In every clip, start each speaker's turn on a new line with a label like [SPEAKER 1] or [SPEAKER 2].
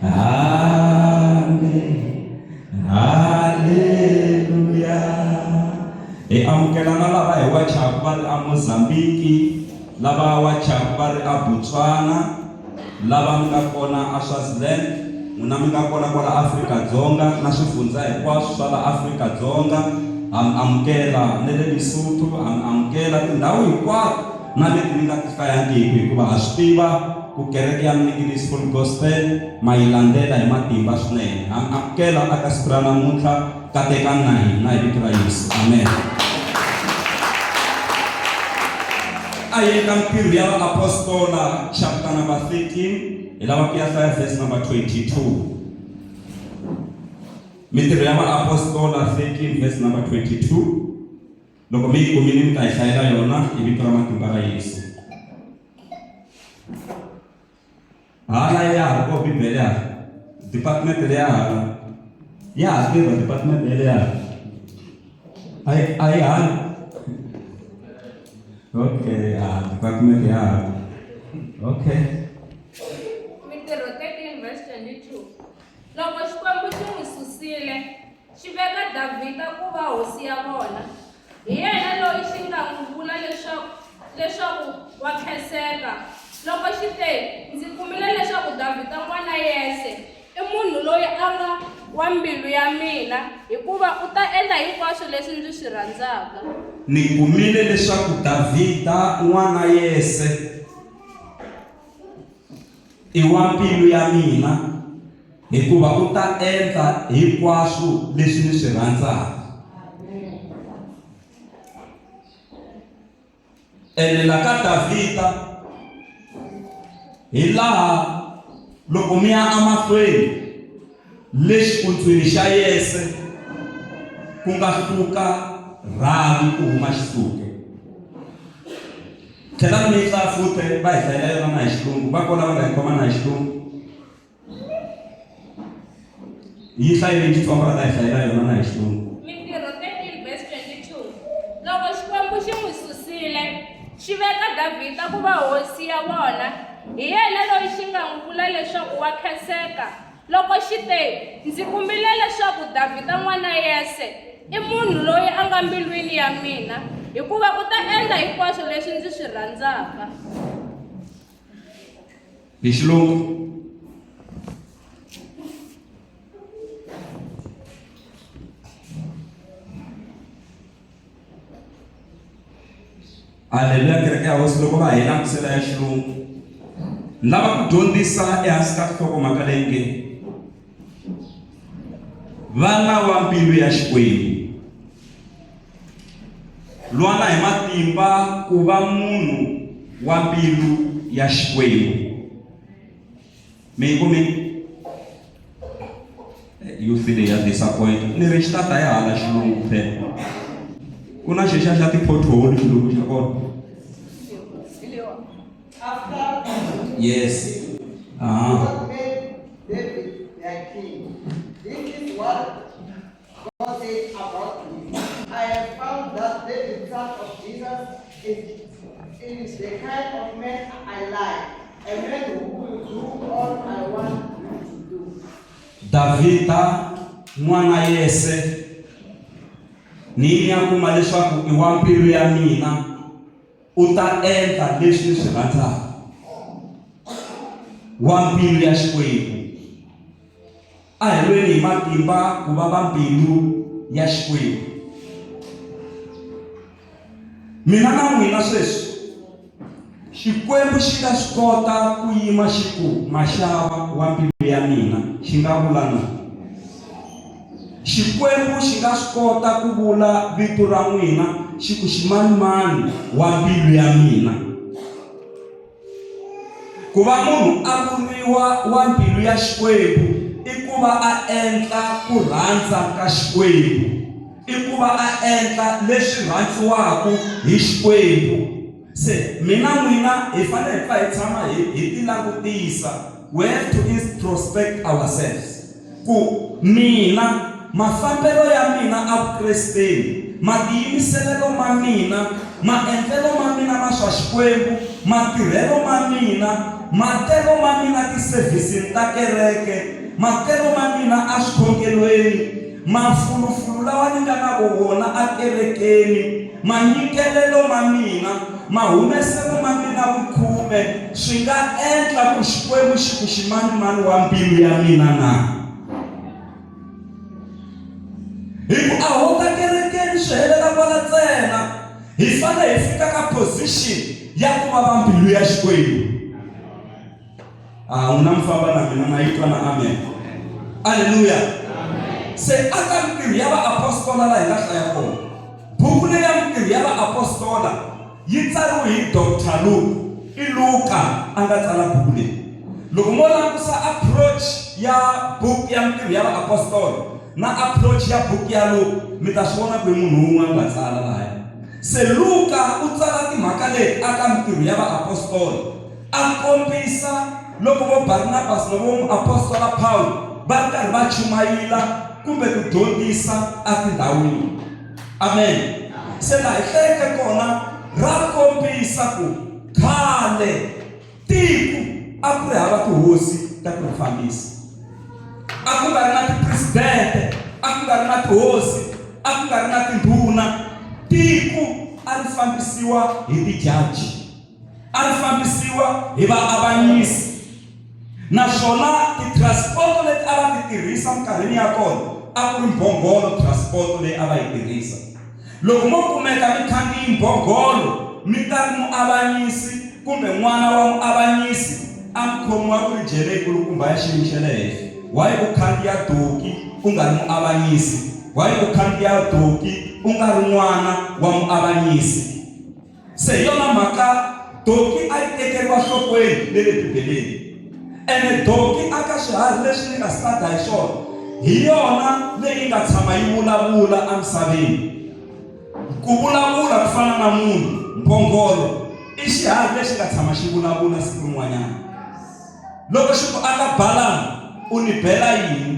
[SPEAKER 1] Amen. Hallelujah. Amukelana lava hi wachaku va ri eMozambique, lava wachaku va ri eBotswana, lava mi nga kona eSwaziland, n'wina mi nga kona kwala Afrika-Dzonga na swifundza hinkwaswo swa la Afrika-Dzonga, amukela na le Lesotho, amukela tindhawu hinkwato na leti mi nga ti hlayangiki hikuva ha swi tiva ku kereke ya Mnikilisi Full Gospel ma yi landzela hi matimba swinene. Amukela aka siku ra namuntlha katekani na hina hi vito ra Yesu. Amen. Ayeka mpiro ya Apostola chapter number 13 ilava ku ya hlaya verse number 22. Mitirho ya Apostola 13 verse number 22. Loko mi kumini mi ta yi hlayela yona hi vito ra matimba ra Yesu. Hala ya ko Bibele ya department ya hala ya tirha department ya ai okay department ya okay.
[SPEAKER 2] Mitirho 13 verse 22. Loko Xikwembu xi n'wi susile xi veka Davhida ku va hosi ya vona, hi yena loyi xi nga n'wi vula leswaku wa khenseka. Loko xi te ndzi kumile leswaku Davhida n'wana Yese i munhu loyi a nga wa mbilu ya mina, hikuva u ta endla hinkwaswo leswi ndzi swi rhandzaka.
[SPEAKER 1] Ni kumile leswaku Davhida n'wana Yese i wa mbilu ya mina, hikuva u ta endla hinkwaswo leswi ni swi rhandzaka. Elela ka Davhida hi laha loko mi ya emahlweni lexikundzwini xa Yese ku nga hluka rhavi ku huma xisuke. Tlhela mi ta futhi va hi hlayela yona na hi xilungu, va kona va nga hi khoma na hi xilungu. Yi hlayile Xitsonga va ta hi hlayela yona na hi xilungu.
[SPEAKER 2] Mitirho 13 verse 22. Loko Xikwembu xi n'wi susile xi veka Davhida ku va hosi ya vona, hi yena loyi xi nga n'wi vula leswaku wa khenseka. Loko xi te ndzi kumile leswaku Davhida n'wana Yese i munhu loyi a nga mbilwini ya mina, hikuva u ta endla hinkwaswo leswi ndzi swi rhandzaka.
[SPEAKER 1] Hi xilungu. Haleluya, kereke ya hosi. Loko va hela kusela ya xilungu, ni lava ku dyondzisa ehansi ka nhlokomhaka leyi nge vana wa mbilu ya Xikwembu. Lwana hi matimba ku va munhu wa mbilu ya Xikwembu. Mi kumi you feel ya disappoint ni ri xitata ya hala xilungu phela ku na xixa xa ti-pothole xilungu xa kona. Yes.
[SPEAKER 3] God made David their king. This is what God said about him. I have found that David, son of Jesus, is the kind of man I like, a man who will do all I want him to do.
[SPEAKER 1] Davhida n'wana Yese ni ya kuma leswaku i wa mbilu ya mina, u ta endla leswi ni swi rhandzaka. Wa mbilu ya Xikwembu. A hi lweni hi matimba ku va va mbilu ya Xikwembu. Mina na n'wina sweswi Xikwembu xi nga swi kota ku yima xi ku maxava wa mbilu ya mina, xi nga vula na. Xikwembu xi nga swi kota ku vula vito ra n'wina xi ku ximanimani wa mbilu ya mina. Ku va munhu a vuriwa wa mbilu ya Xikwembu i ku va a endla ku rhandza ka Xikwembu, i ku va a endla leswi rhandziwaka hi Xikwembu. Se mina n'wina hi fanele hi tshama hi ti langutisa. We have to introspect ourselves. Ku mina mafambelo ya mina a Vukresteni, matiyimiselelo ma mina, maendlelo ma mina ma swa Xikwembu, matirhelo ma mina matelo ma mina ti-service ta kereke, matelo ma mina a swikhongelweni, mafulufulu lawa ni nga na wona a kerekeni, manyikelelo ma mina, mahumeselo ma mina vukhume swi nga endla ku Xikwembu xi ku ximanimani wa mbilu ya mina na? Hi ku a ho ka kerekeni swi helela kwala ntsena, hi fanele hi fika ka position ya ku va va mbilu ya Xikwembu. Una mfamba na mina na yitwa na amen. Haleluya. Se aka mbilu ya vaapostoli la hi nga hlaya kona, buku leyi ya mbilu ya vaapostoli yi tsariwe hi Dr. Luke. I Luka a nga tsala buku leyi. Loko mo langusa approach ya buku ya mbilu ya vaapostoli na approach ya buku ya Luke, mi ta swi vona ku hi munhu un'wana nga tsala laha. Se Luka u tsala timhaka leti aka mbilu ya vaapostoli a kombisa loko vo Barnabas na vo apostola Paul va ri karhi va chumayela kumbe ku dyondzisa a tindhawini. Amen. Se laha hi hlayeke kona ra kombisa ku khale tiko a ku ri hava tihosi ta ku fambisa, a ku nga ri na tipresidente, a ku nga ri na tihosi, a ku nga ri na tindhuna. Tiko a ri fambisiwa hi tijaji, a ri fambisiwa hi vaavanyisi, naswona ti-transport leti a va ti tirhisa minkarhini ya kona a ku ri mbhongolo transport leyi a va yi tirhisa. Loko mo kumeka mi khandziye mbhongolo mi ta ri muavanyisi kumbe n'wana wa muavanyisi, a mi khomiwa ku ri jele kulukumba ya xiyimo xa le henhla. Why u khandziya doki u nga ri muavanyisi? Why u khandziya doki u nga ri n'wana wa muavanyisi? Se hi yona mhaka doki a yi tekeriwa nhlokweni le le Bibeleni. Ene doki aka swiharhi leswi ni nga stada hi swona hi yona leyi nga tshama yi vulavula emisaveni. Ku vulavula ku fana na munhu, mbhongolo i xiharhi lexi nga tshama xi vulavula siku rin'wanyana. Loko xi ku aka Balamu u ni bela yini,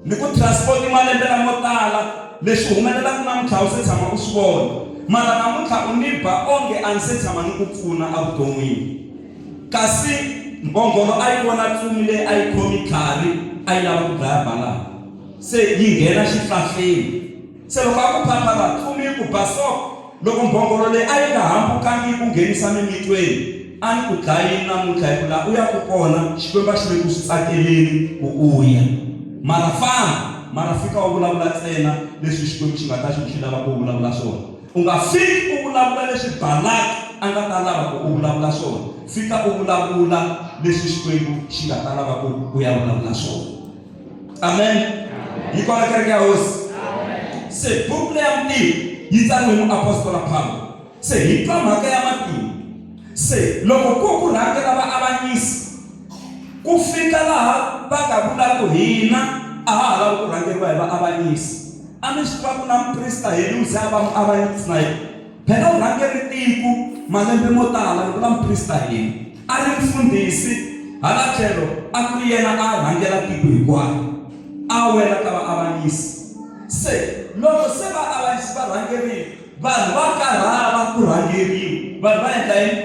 [SPEAKER 1] ni ku transport malembe lamo tala, leswi humelelaka namuntlha u se tshama u swi vona, mara namuntlha u ni ba onge a ni se tshama ni ku pfuna evuton'wini. Kasi mbhongolo a yi vona ntsumi leyi a yi khomi khari a yi lava ku dlaya Balamu, se yi nghena xihlahleni. Se loko a ku phaphala ntsumi yi ku basoko, loko mbhongolo leyi a yi nga hambukangi ku nghenisa mimitweni, a ni ku dlayini namuntlha hi ku laha u ya ku kona Xikwembu xi le ku swi tsakeleni ku u ya. Mara famba, mara fika u vulavula ntsena leswi Xikwembu xi nga ta xi lava ku vulavula swona. U nga fiki u vulavula leswi Balaki a nga ta lava ku u vulavula swona, fika u vulavula leswi Xikwembu xi nga ta lava ku u ya vulavula swona. Amen. Yi kona kereke ya hosi. Se buku leyi ya mbilu yi tsariwe hi muapostola Paulo. Se hi twa mhaka ya matimu. Se loko ku rhangela vaavanyisi ku fika laha va nga vulaku hina a ha lava ku rhangeriwa hi vaavanyisi, a mi swi tiva ku na muprista heli u ze a va muavanyisi na yena. Phela u rhangeri tiko malembe mo tala loko na muprista heli a ri mfundhisi, hala tlhelo a ku ri yena a rhangela tiko hinkwayo, a wela ka vaavanyisi. Se loko se vaavanyisi va rhangerile, vanhu va karhala ku rhangeriwa, vanhu va endla yini?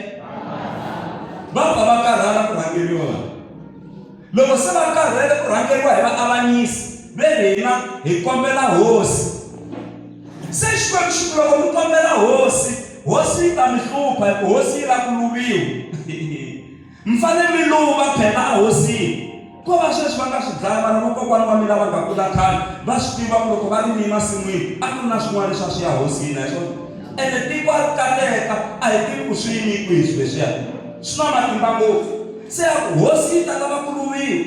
[SPEAKER 1] Va karhala ku rhangeriwa. Loko se va karhele ku rhangeriwa hi vaavanyisi, ve hina hi kombela hosi. Se Xikwembu xi ku loko mi kombela hosi, hosi yi ta mi hlupha hi ku hosi yi lava ku luviwa. Mi fanele mi luva phela a hosini. Ko va sweswi va nga swi dlaya vana va kokwana va mina va nga kula khale, va swi tiva ku loko va ri ni emasin'wini a ku na swin'wana leswi a swi ya hosini hi swona. Ene tiko a ri kaleka, a hi tivi ku swi yini kwihi swilo leswiya, swi na matimba ngopfu. Se ya ku hosi yi ta lava ku luviwa,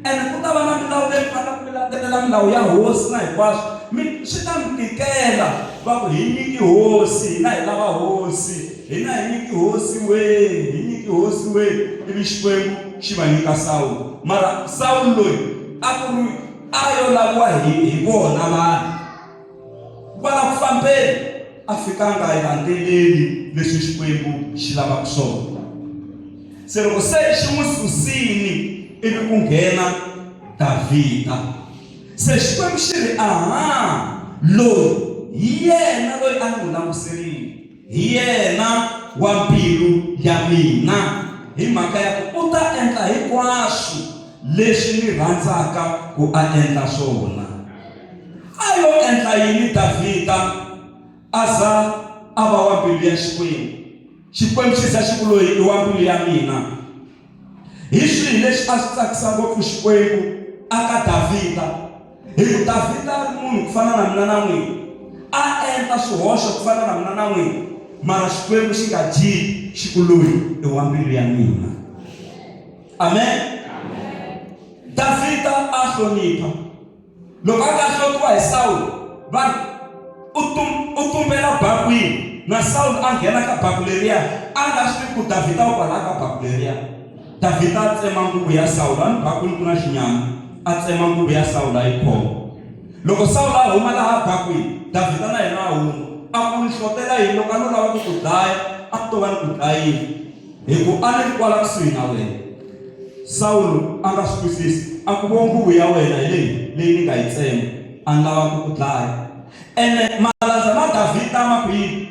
[SPEAKER 1] ene ku ta va na milawu leyi fanaka ku landzelela milawu ya hosi na hinkwaswo. Swi ta mi tikela va ku hi nyiki hosi, hina hi lava hosi, hina hi nyiki hosi weyi, hi nyiki hosi weyi. Ivi Xikwembu xi va nyika Sawule. Mara Sawule loyi a ku ri a yo laviwa hi vona vanhu. Kwala ku fambeni a fikanga hi landzeleli leswi Xikwembu xi lavaka swona. Se loko se xi n'wi susini ivi ku nghena Davhida. Se Xikwembu xi ri aha, loyi hi yena loyi a ni n'wi languserile, hi yena wa mbilu ya mina, hi mhaka ya ku u ta endla hinkwaswo leswi ni rhandzaka ku a endla swona. A yo endla yini Davhida a za a va wa mbilu ya Xikwembu? Xikwembu xi za xi ku loyi i wa mbilu ya mina. Hi swihi leswi a swi tsakisa ngopfu Xikwembu aka Davhida? Hi ku Davhida a ri munhu ku fana na mina na n'wina, a endla swihoxo ku fana na mina na n'wina, mara Xikwembu xi nga dyi xi ku loyi i wa mbilu ya mina. Amen. Davhida a hlonipha. Loko a nga hlotiwa hi Sawule, vanhu u tumbela bakwini na Sawule a nghena ka baku leriya, a nga swi tivi ku Davhida u kwala ka baku leriya. Davhida a tsema nguvu ya Sawule, a ni bakwini ku na xinyama, a tsema nguvu ya Sawule a yi khoma. Loko Sawule a huma laha bakwini, Davhida na yena a huma, a ku ni hlotela yini? Loko a no lava ku ku dlaya, a ku to va ni ku dlayini, hi ku a ni kwala kusuhi na wena. Sawule a nga swi twisisi, a ku vo nguvu ya wena hi leyi ni nga yi tsema, a ni lava ku ku dlaya. Ene malandza ma Davhida ma ku yini?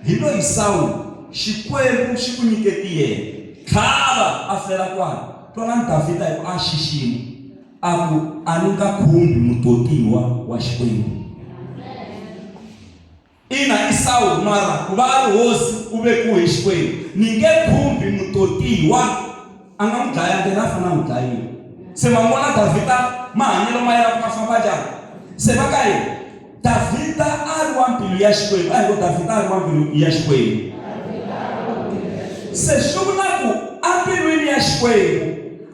[SPEAKER 1] Hi loyi Sawule Xikwembu xi ku nyiketi yena, tlhava a fela kwala. Twanani Davhida hi ku a xixima, a ku a ni nga khumbi mutotiwa wa Xikwembu. Ina i Sawule, mara ku va a ri hosi u vekiwe hi Xikwembu, ni nge khumbi mutotiwa. A nga n'wi dlaya ndlela a fanele a n'wi dlayile. Se ma vona Davhida mahanyelo ma yena ma famba njhani? Se va ka yena Davhida a ri wa mbilu ya Xikwembu. A hi ku Davhida a ri wa mbilu ya Xikwembu. Se swi vula ku embilwini ya Xikwembu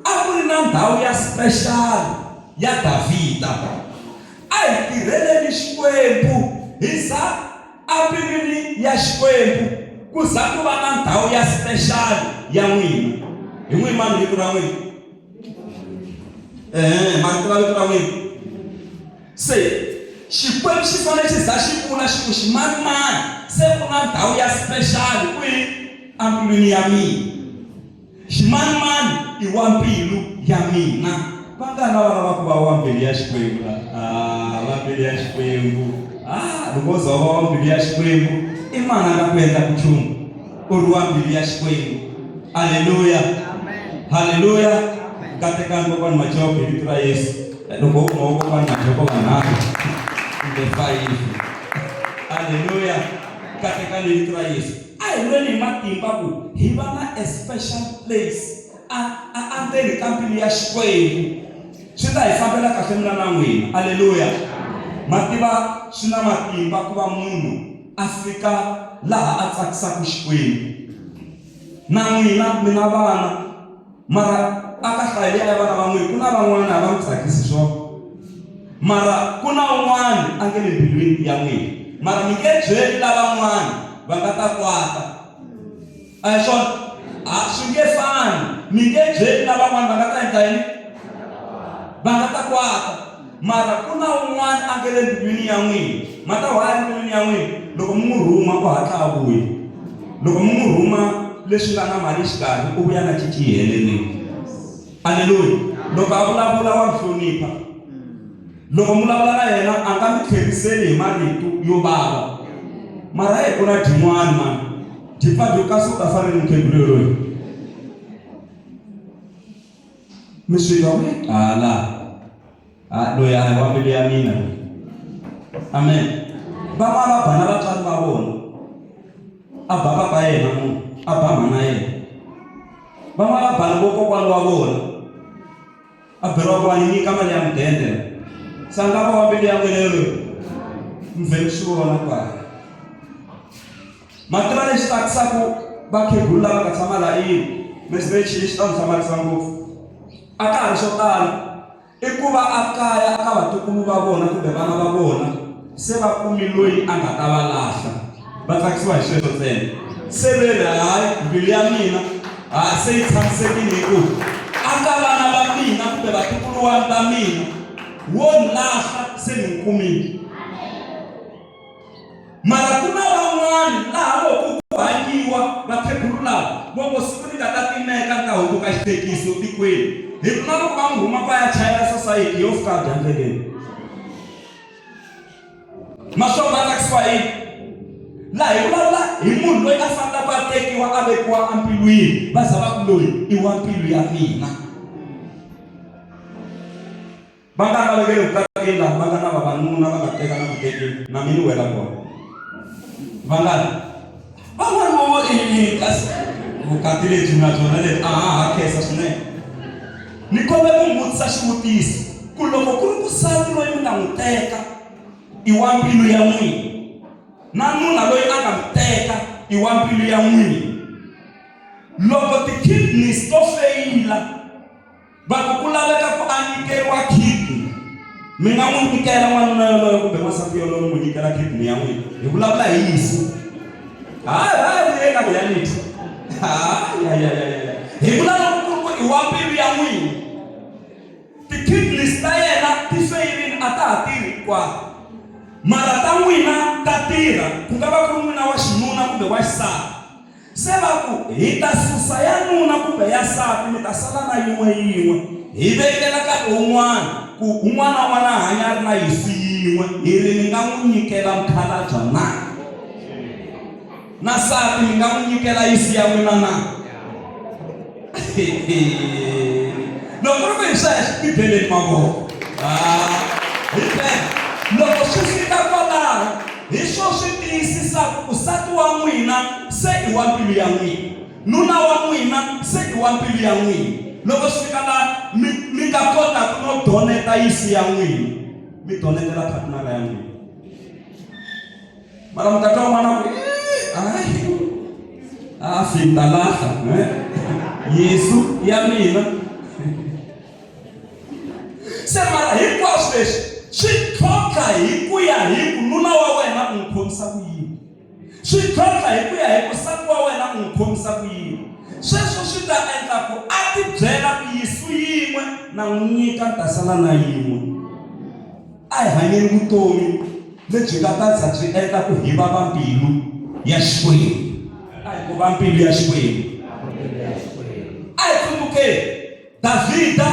[SPEAKER 1] a ku ri na ndhawu ya special ya Davhida. A hi tirheleni Xikwembu, hi za embilwini ya Xikwembu ku za ku va na ndhawu ya special ya n'wina. Hi n'wi mani vito ra n'wina? Marito ra vito ra n'wina. Se Xikwembu xi fanele xi za xi vula xi ku ximanimani se ku na ndhawu ya special kwihi? Embilwini ya mina. Ximanimani i wa mbilu ya mina. Va nga lava lava ku va wa mbilu ya Xikwembu va mbilu ya Xikwembu. Loko za va wa mbilu ya Xikwembu i mani a nga ku endla nchumu? U ri wa mbilu ya Xikwembu. Haleluya. Haleluya. Katekani kokwani machopo hi vito ra Yesu. Loko u kuma kokwani machopo vanharhu kumbe 5. Haleluya. Katekani hi vito ra Yesu. A hi lweni hi matimba ku hi va na a special place endzeni ka mbilu ya Xikwembu. Swi ta hi fambela kahle mina na n'wina. Haleluya. Mativa swi na matimba ku va munhu a fika laha a tsakisaka Xikwembu. Na n'wina mina vana, mara aka hlayile ya vana va n'wina ku na van'wana a va n'wi tsakisi swona, mara ku na un'wana a nge le mbilwini ya n'wina, mara mi nge byeli lavan'wana va nga ta kwata. A hi swona? Swi nge fani. Mi nge byeli lavan'wana va nga ta endla yini? Va nga ta kwata. Mara ku na un'wana a nge le mbilwini ya n'wina. Ma ta waya mbilwini ya n'wina loko mi n'wi rhuma ku hatla a vuya. Loko mi n'wi rhuma leswi nga na mali xikarhi u vuya na cinci yi heleleni. Haleluya. Loko a vulavula wa nhlonipha. Loko mi vulavula na yena a nga mi tlheriseli hi marito yo vava, mara hi ku na dyin'wana mani dipfabyo kasi u ta fanele mukhegulu loyi mi swi twa ku loyi a hi wa mbilu ya mina. Amen. Van'wana va bana vatswari va vona, a ba papa yena munhu, a ba mhana yena. Van'wana va bana vokokwani wa vona, a beriwa ku va ni nyika mali ya mudende. Se a nga va wa mbilu ya n'wina loyi mi vhele swi vona kwala. Mativa lexi tsakisaka vakhegulu lava nga tshama laha yini, mesibexi lexi ta n'wi hlamarisa ngopfu a ka ha ri swo tala i ku va a kaya aka vatukulu va vona kumbe vana va vona se va kumi loyi a nga ta va lahla, va tsakisiwa hi sweswo ntsena. Se veri hayi mbilu ya mina se yi tshamisekile hi ku aka vana va mina kumbe vatukulu va mina wo ni lahla se ni kumile. Mara ku na van'wana laha loko ku hanyiwa vakhegulu lava loko siku ri nga ta timeka ka hunguka xithekisi tikweni, hi ku na loko va n'wi huma va ya chayela society yo fika dyandleleni. Maswona va tsakisiwa yini? La hi vulavula hi munhu loyi a fanelaka a tekiwa a vekiwa embilwini. Va za va ku loyi i wa mbilu ya mina. Va nga va vekeli vukateki laha va nga na vavanuna va nga teka na ku tekeni na mina wela kona. Va nga van'wana kasi vukati lebyi na byona lebyi ha khensa swinene. Ni kombela ku n'wi vutisa xivutiso ku loko ku ri nsati loyi mi nga n'wi teka i wa mbilu ya n'wina, na nuna loyi a nga n'wi teka i wa mbilu ya n'wina, loko ti-kidneys to feyila va ku laveka ku a nyikeriwa kidney, mi nga n'wi nyikela n'wanuna yoloyo kumbe n'wansati yoloyo n'wi nyikela kidney ya n'wina? Hi vulavula hi Yesu. Eka reality. Hi vulavula ku i wa mbilu ya n'wina. Ti-kidneys ta yena ti feyilini a ta ha tirhi hinkwato, mara ta n'wina ta tirha, ku nga va ku ri n'wina wa xinuna kumbe wa xisati. Se va ku hi ta susa ya nuna kumbe ya nsati, mi ta sala na yin'we hi vekela nkarhi wun'wana ku un'wana na un'wana a hanya a ri na Yesu yin'we. Hi ri ni nga n'wi nyikela mukhalabye na nsati, mi nga n'wi nyikela Yesu ya n'wina na. Loko ri ku hi sweswo ti beleni mavoko. Loko swi fika kwalaho hi swo swi tiyisisaka ku nsati wa n'wina se i wa mbilu ya n'wina, nuna wa n'wina se i wa mbilu ya n'wina. Loko swi fika laha mi nga kotaka no doneta Yesu ya n'wina, mi donetela partner ya n'wina. Mara mi ta twa n'wana ku fintalaha Yesu ya mina. Se mara hinkwaswo leswi swi tlhontlha hi ku ya hi ku nuna wa wena u n'wi khomisa ku yini, swi tlhontlha hi ku ya hi ku nsati wa wena u n'wi khomisa ku yini. Sweswo swi ta endla ku a ti byela ku Yesu yin'we na n'wi nyika ta sala na yin'we. A hi hanyeni vutomi lebyi nga ta za byi endla ku hi va va mbilu ya Xikwembu. A hi ku va mbilu ya Xikwembu. A hi tsundzukeni Davhida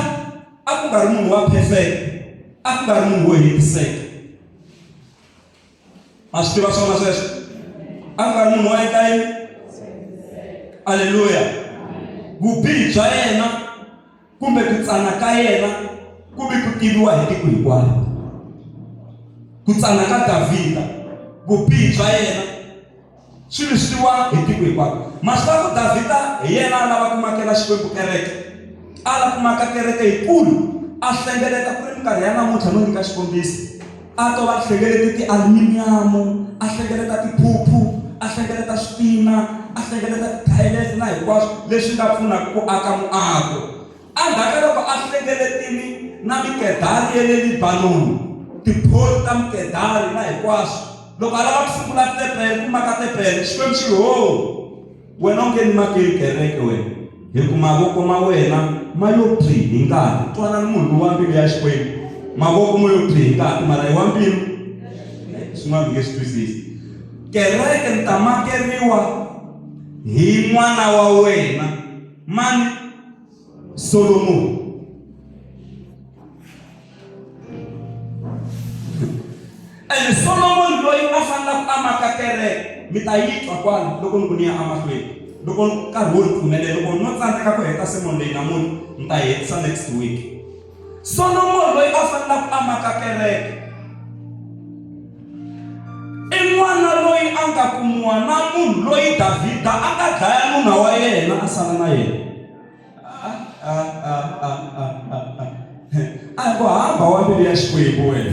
[SPEAKER 1] a ku nga ri munhu wa perfect, a ku nga ri munhu wo hetiseka. Ma swi tiva swona sweswo? A ku nga ri munhu wa endla yini? Aleluya. Vubihi bya yena kumbe ku tsana ka yena kumbe ku tiviwa hi tiko hinkwaro. Ku tsana ka Davhida, vubihi bya yena swilo swi tiviwa hi tiko hinkwaro. Ma swi tiva ku Davhida hi yena a lava ku makela Xikwembu kereke, a lava ku maka kereke yikulu, a hlengeleta ku ri minkarhi ya namuntlha no nyika xikombiso. A to va hlengeleta ti-aluminium, a hlengeleta tiphuphu, a hlengeleta switina, a hlengeleta ti-tiles na hinkwaswo leswi nga pfunaka ku aka muako. Endzhaku loko a hlengeletile na mikedari ya le Libanoni, tipholi ta mikedari na hinkwaswo, loko a lava ku sungula tepele ku maka tepele, Xikwembu xi wena u nge ni makeli kereke wena, hi ku mavoko ma wena ma yo phi hi ngati. Twanani munhu wa mbilu ya Xikwembu, mavoko mo yo phi hi ngati mara hi wa mbilu. Swin'wana mi nge swi twisisi. Kereke ni ta makeriwa hi n'wana wa wena, mani? Solomon. And Solomon loyi a fanelaka a maka kereke, mi ta yi twa kwala loko ni ku ni ya amahlweni. Loko nkarhi wo pfumelela, loko no tsandzeka ku heta sermon leyi namuntlha ni ta hetisa next week. Solomon loyi a fanelaka a maka kereke i n'wana loyi a nga kumiwa na munhu loyi Davhida a nga dlaya nuna wa yena a sala na yena. A ku hamba wa mbilu ya Xikwembu wena.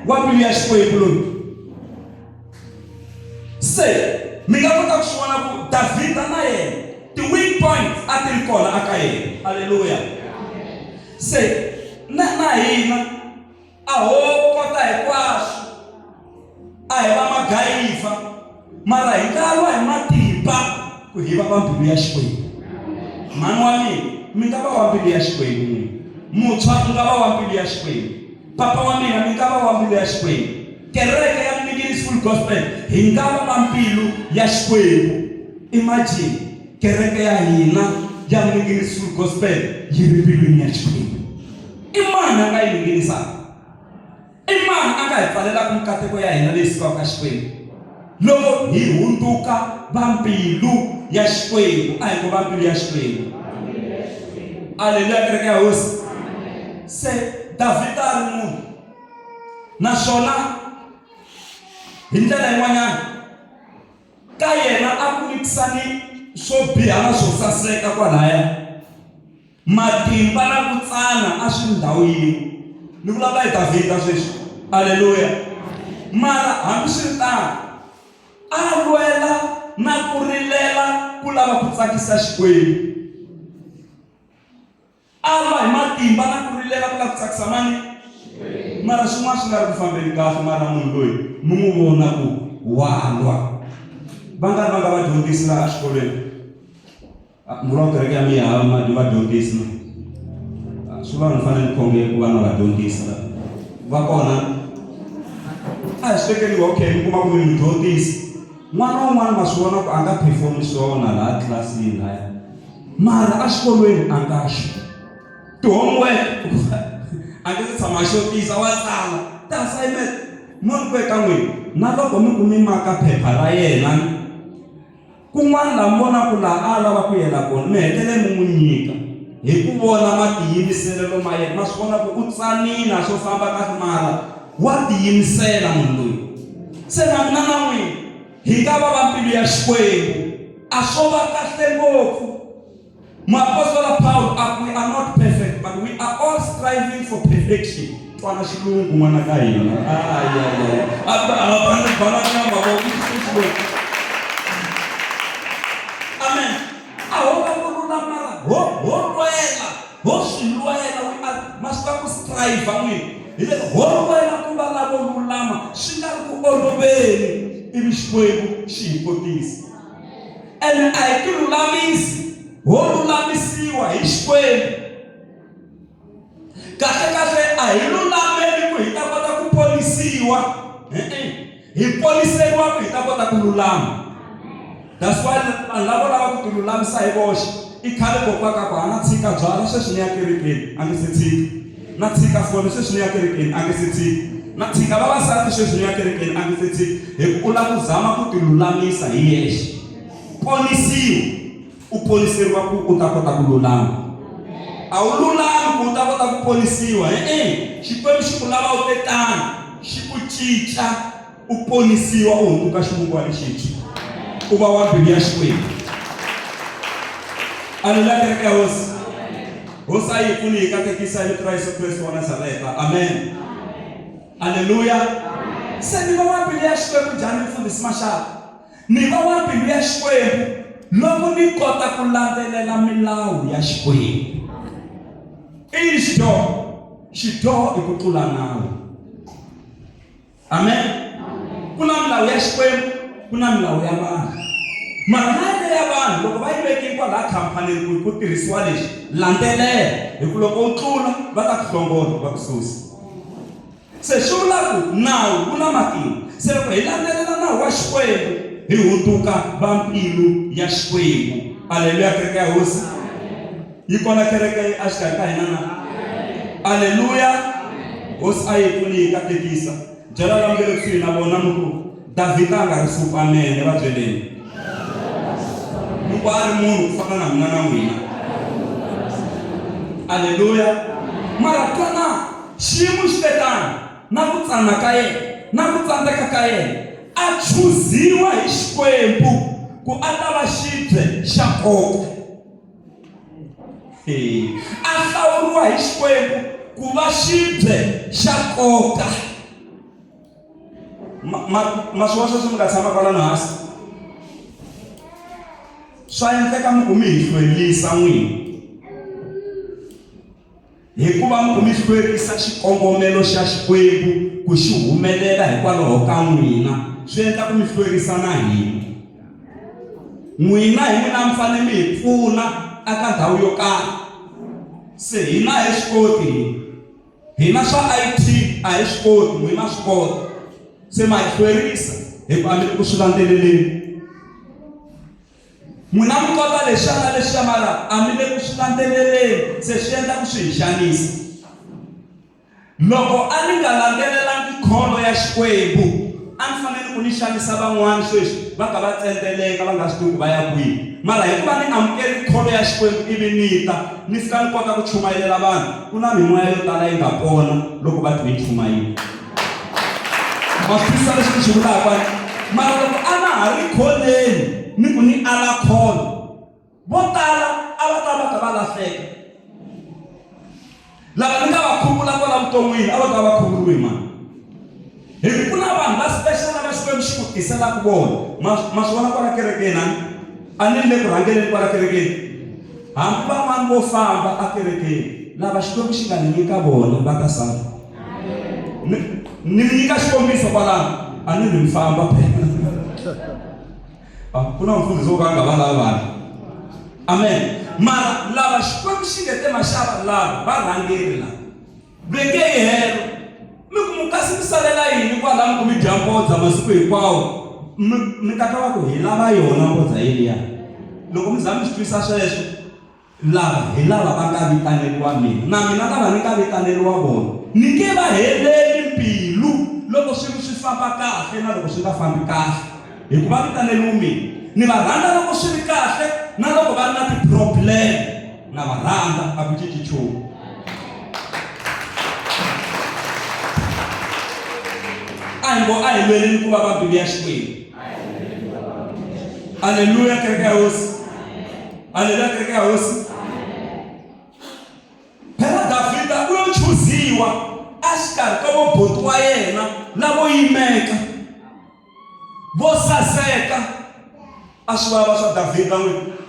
[SPEAKER 1] Wa mbilu ya Xikwembu loyi. Se mi nga kota ku swi vona ku Davhida na yena ti-weak points a ti ri kona aka yena. Haleluya. Se na hina a ho kota hinkwaswo, a hi va magayifa, mara hi nga lwa hi matimba ku hi va mbilu ya Xikwembu. Mani wa mina mi nga va wa mbilu ya Xikwembu, muntshwa mi nga va wa mbilu ya Xikwembu, papa wa mina mi nga va wa mbilu ya Xikwembu, kereke ya Mnigiri Full Gospel hi nga va mbilu ya Xikwembu. Imagine kereke ya hina ya Mnigiri Full Gospel yi ri mbilwini ya Xikwembu. I mani a nga yi nghenisaka? I mani a nga hi pfalela ku mikateko ya hina leyi sukaka ka Xikwembu. Loko hi hundzuka va mbilu ya Xikwembu, a hi ngo va mbilu ya Xikwembu. Haleluya, kereke ya Hosi. Se Davhida a ri munhu, naswona hi ndlela yin'wanyana ka yena a ku mikisani swo biha na swo saseka kwalaya, matimba na ku tsana a swi ndhawu yin'we. Ni vulavula hi Davhida sweswi. Haleluya. Mara hambi swi ri tano a lwela na ku rilela ku lava ku tsakisa Xikwembu. A lwa hi matimba na ku rilela ku lava ku tsakisa mani? Mara swin'wana swi nga ri ku fambeni kahle, mara munhu loyi mi n'wi vona ku wa lwa. Va nga vadyondzisi laha exikolweni. Murhi kereke ya mina hava mali vadyondzisi na. Swi va ni fanele ni khonge ku va na vadyondzisi la. Va kona. A hi swi tekeriwa okay mi kuma ku mi mudyondzisi. N'wana wun'wana ma swi vona ku a nga perform swona laha tlilasini laya. Mara exikolweni a nga xi. Ti-homework a nge se tshama xotisa wa tsala. Ti-assignment munhu ku eka n'wina na loko mi ku mi maka phepha ra yena kun'wana la vona ku laha a lava ku yela kona mi hetele mi n'wi nyika hi ku vona matiyimiselelo ma yena. Ma swi vona ku u tsanina swo famba kahle, mara wa tiyimisela munhu loyi. Se na mina na n'wina hi nga va va mbilu ya Xikwembu, a swo va kahle ngopfu. Muapostola Paul a ku we are not perfect but we are all striving for perfection. Twana xilungu n'wana ka hina. Amen. A ho va ku lulamara ho lwela ho swi lwela ma swi ku strive n'wina. Hi le ho lwela ku va lavo lulama swi nga ri ku oloveni ivi Xikwembu xi hi kotisa. Ene a hi ti lulamisi, ho lulamisiwa hi Xikwembu. Kahle a hi lulameli ku hi ta kota ku ponisiwa. Hi poniseriwa ku hi ta kota ku lulama. That's why vanhu lavo lava ku ti lulamisa hi voxe i khale kokwa ka ku a na tshika byala sweswi ni ya kerekeni a nge se tshika, na tshika foni sweswi ni ya kerekeni a nge se tshika, na tshika vavasati sweswi ni ya kerekeni a nge se tshika. Hi ku u lava ku zama ku ti lulamisa hi yexe. Ponisiwa, u poniseriwa ku u ta kota ku lulama. A wu lulami ku u ta kota ku ponisiwa. Xikwembu xi ku lava u tetana xi ku cinca, u ponisiwa u hundzuka ximunguwa lexintshwa, u va wa mbilu ya Xikwembu. Haleluya, kereke ya Hosi. Hosi a yi pfuni hi katekisa vito ra Yesu Kristo wa Nazareta. Amen. Haleluya. Se ni va wa mbilu ya Xikwembu njhani mfundhisi Maxaka? Ni va wa mbilu ya Xikwembu loko ni kota ku landzelela milawu ya Xikwembu. I xidyoho i ku tlula nawu. Amen. Ku na milawu ya Xikwembu, ku na milawu ya vanhu. Mara na ya vanhu loko va yi veke kwalaha khampanini ku tirhisiwa lexi, landzelela. Hi ku loko u tlula va ta ku hlongola va ku susa. Se swi vula ku nawu wu na matimba. Se loko hi landzelela nawu wa Xikwembu hi hundzuka va mbilu ya Xikwembu. Haleluya, kereke ya Hosi. Yi kona kereke a xikarhi ka hina na? Haleluya. Hosi a yi pfuni hi katekisa. Byela lava nge le kusuhi na vona mi ku Davhida a nga ri Superman, va byeleni. Mungu a ri munhu ku fana na mina na n'wina. Haleluya. Mara twana xiyimo xi tetana na ku tsana ka yena na ku tsandzeka ka yena, a chuziwa hi Xikwembu ku a ta va xibye xa nkoka. A hlawuriwa hi Xikwembu ku va xibye xa nkoka. Ma swi vona sweswi mi nga tshama kwala na hansi. Swa endleka mi ku mi hi hlwerisa n'wina. Hikuva mi ku mi hlwerisa xikongomelo xa Xikwembu ku xi humelela hikwalaho ka n'wina, swi endla ku mi hlwerisa na hina. N'wina hi n'wina mi fanele mi hi pfuna aka ndhawu yo karhi. Se hina hi swi koti, hina swa IT a hi swi koti, n'wina swi kota. Se ma hi hlwerisa hikuva mi ku swi landzeleleni. N'wina mi kota leswiya na leswiya mara a mi le ku swi landzeleleni, se swi endla ku swi hi xanisa. loko a ni nga landzelelangi kholo ya Xikwembu a ni fanele ku ni xanisa van'wana sweswi va nga va tsendeleka va nga swi tivi ku va ya kwihi, mara hikuva ni amukeli kholo ya Xikwembu ivi ni ta ni fika ni kota ku chumayelela vanhu, ku na mimoya yo tala yi nga pona loko va twe chumayela. Ma twisisa leswi ni swi vulaka? Mara loko a na ha ri kholeni ni ku ni ala kholo, vo tala a va ta va ka va lahleka. Lava ni nga va khuvula kwala vuton'wini a va ta va khuvuriwi mani. Hi ku na vanhu va special lava Xikwembu xi ku tiselaka vona. Ma swi vona kwala kerekeni a ni le ku rhangeleni kwala kerekeni. Hambi van'wana vo famba a kerekeni lava Xikwembu xi nga ni nyika vona va ta sala. Ni nyika xikombiso kwalano a ni ri mfamba phela. Ku na mfundhiso wo ka nga va lava vanhu. Amen. Mara lava Xikwembu xi ngete maxava lava va rhangeri la veke yi helo mi ku mukasi mi salela yini kwalano ku mi dya mpodza masiku hinkwawo mi kata va ku hi lava yona mpodza yeliya. Loko mi za mi swi twisa sweswo lava hi lava va nga vitaneliwa mina na mina lava ni nga vitaneliwa vona ni nge va heleli mbilu loko swilo swi famba kahle na loko swi nga fambi kahle hikuva vitaneliwa mina. Ni va rhandza loko swi ri kahle na loko va ri na ti-problem na va rhandza a ku cinci nchumu. A hi ngo a hi lweleni ku va vabili ya Xikwembu. Haleluya kereke ya hosi. Haleluya kereke ya hosi. Phela Davhida u lo chuziwa a xikarhi ka vo boti wa yena lavo yimeka vo saseka. A swi vava swa Davhida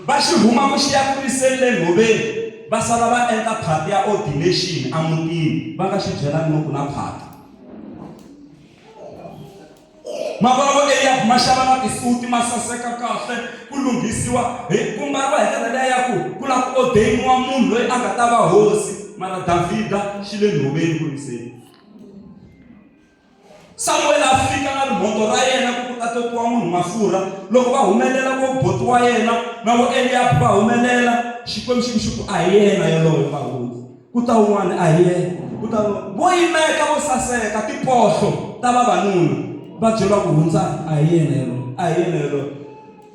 [SPEAKER 1] va xi huma ku xi ya ku riseni le nhoveni va sala va endla phati ya ordination amutini va nga xi byelani no ku na phati. Mavona vo Eliyabu ma xava na tisuti ma saseka kahle ku lunghisiwa ku mbariwa hi ndlela leya ya ku la ku ordainiwa munhu loyi a nga ta va hosi, mara Davhida xi le nhoveni ku riseni. Samuel a fika na rimoto ra yena ku ta totiwa munhu mafurha loko va humelela vo boti wa yena na vo Eliyabu va humelela Xikwembu xi ku a hi yena yoloye va hundza ku ta wun'wana a hi yena ku ta vo yimeka vo saseka tipohlo ta vavanuna va byeriwa ku hundza a hi yena yoloye a hi yena yoloye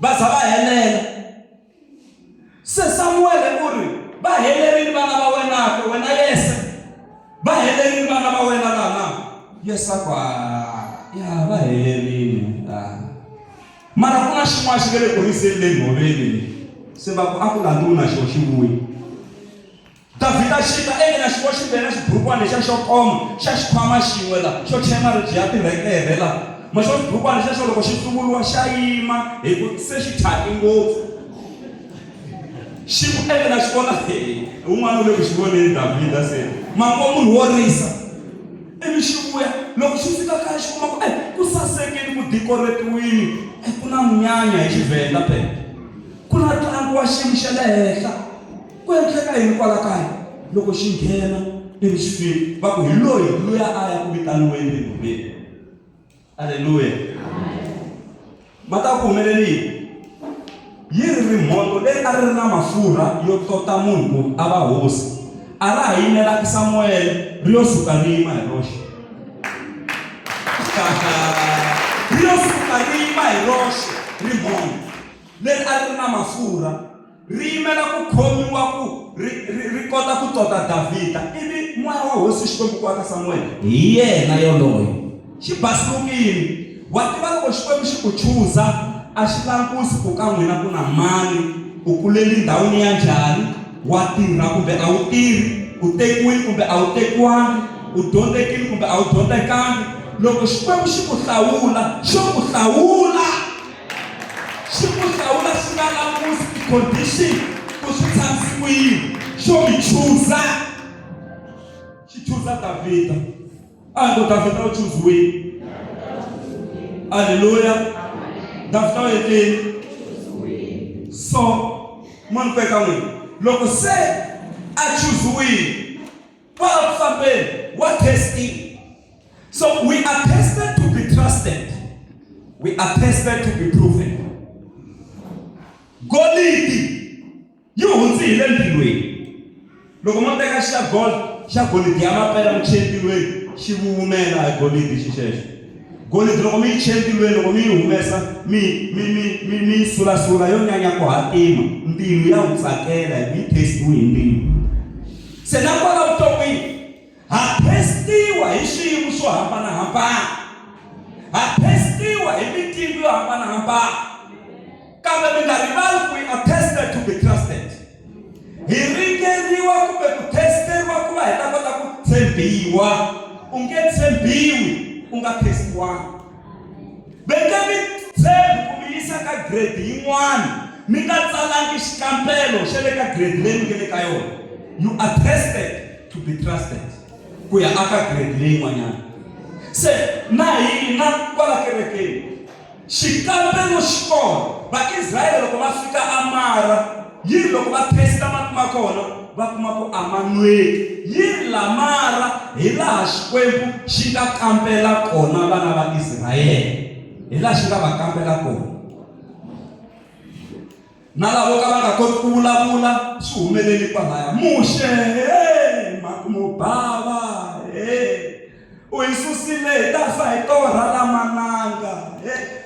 [SPEAKER 1] va za va helela. Se Samuel u ri va helerile vana va wena ke wena Yese va helerile vana va wena lana Yesa kwa ya va helerile mara ku na xin'wana xi nga le ku riseni le nhoveni se va ku a ku nga nduna xo xi vuyi. Davhida xi ta na xi vo xi bela xiburukwana lexa xo koma xa xikhwama xin'we la xo chema ribye ya tirekere la ma xo xiburukwana lexa xo loko xi hluvuriwa xa yima hi ku se xi thyaki ngopfu xi ku na xi vona un'wana u le ku xi voneni Davhida se mango munhu wo risa ivi xi vuya loko xi fika kaya xi kuma ku ku sasekeni ku decoretiwini ku na munyanya hi Xivenda phela ku na ntlangu wa xiyimo xa le henhla ku endleka yini kwala kaya. Loko xi nghena ivi xi fika va ku hi loyi luya a ya ku vitaniweni le nhoveni. Haleluya. Ma ta ku humelelini yi ri rimoto leyi a ri ri na mafurha yo tota munhu ku a va hosi a ra ha yimela Samuel ri yo suka ri yima hi roxe. Ri yo suka ri yima hi roxe rimoto leri a ri ri na mafurha ri yimela ku khomiwa ku ri kota ku tota Davhida ivi moya wa hosi Xikwembu ku aka Samuel hi yena yoloye. Xi basilukile wa tiva loko Xikwembu xi ku chuza a xi langusi ku ka n'wina ku na mani u kuleli ndhawini ya njhani wa tirha kumbe a wu tirhi u tekiwile kumbe a wu tekiwangi u dyondzekile kumbe a wu dyondzekangi. Loko Xikwembu xi ku hlawula xo ku hlawula xi nga langusi ti-condition ku swi tshamisiwile xo mi chuza xi chuza Davhida a ngo Davhida u chuziwile. Haleluya. Davhida u endleni so munhu peka n'wina loko se a chuziwile wa ku fambeni wa testing. So we are tested to be trusted, we are tested to be proven. Golidi yi hundzile ndzilweni loko mo teka xa gold xa golidi ya mapela mi chentilweni xi vumela hi golidi xixexo. Golidi loko mi yi chentilweni, loko mi yi humesa mi sulasula yo nyanya ku hatima, mbilu ya wu tsakela hi testiwi hi mbilu. Se na kwala vuton'wini ha testiwa hi swiyimo swo hambanahambana, ha testiwa hi mitivo yo hambanahambana, kambe mi nga rivali ku are tested to be trusted. Hi ringeriwa kumbe ku testeriwa ku va hi ta kota ku tshembiwa. U nge tshembiwi u nga testiwanga. Va nge mi tshembi ku mi yisa ka grade yin'wana mi nga tsalangi xikambelo xa le ka grade leyi mi nge le ka yona. You are tested to be trusted ku ya aka grade leyin'wanyana. Se na hina kwala kerekeni xikambelo xi kona. Va-Israyele loko va fika Amara, yini loko va testa mati ma kona va kuma ku a ma nweki. Yini la Mara hi laha Xikwembu xi nga kambela kona vana va Israyele, hi laha xi nga va kambela kona. Na lavo ka va nga koti ku vulavula swi humeleli kwalaya. Muxe makumu bava u hi susile hi ta fa hi torha la mananga.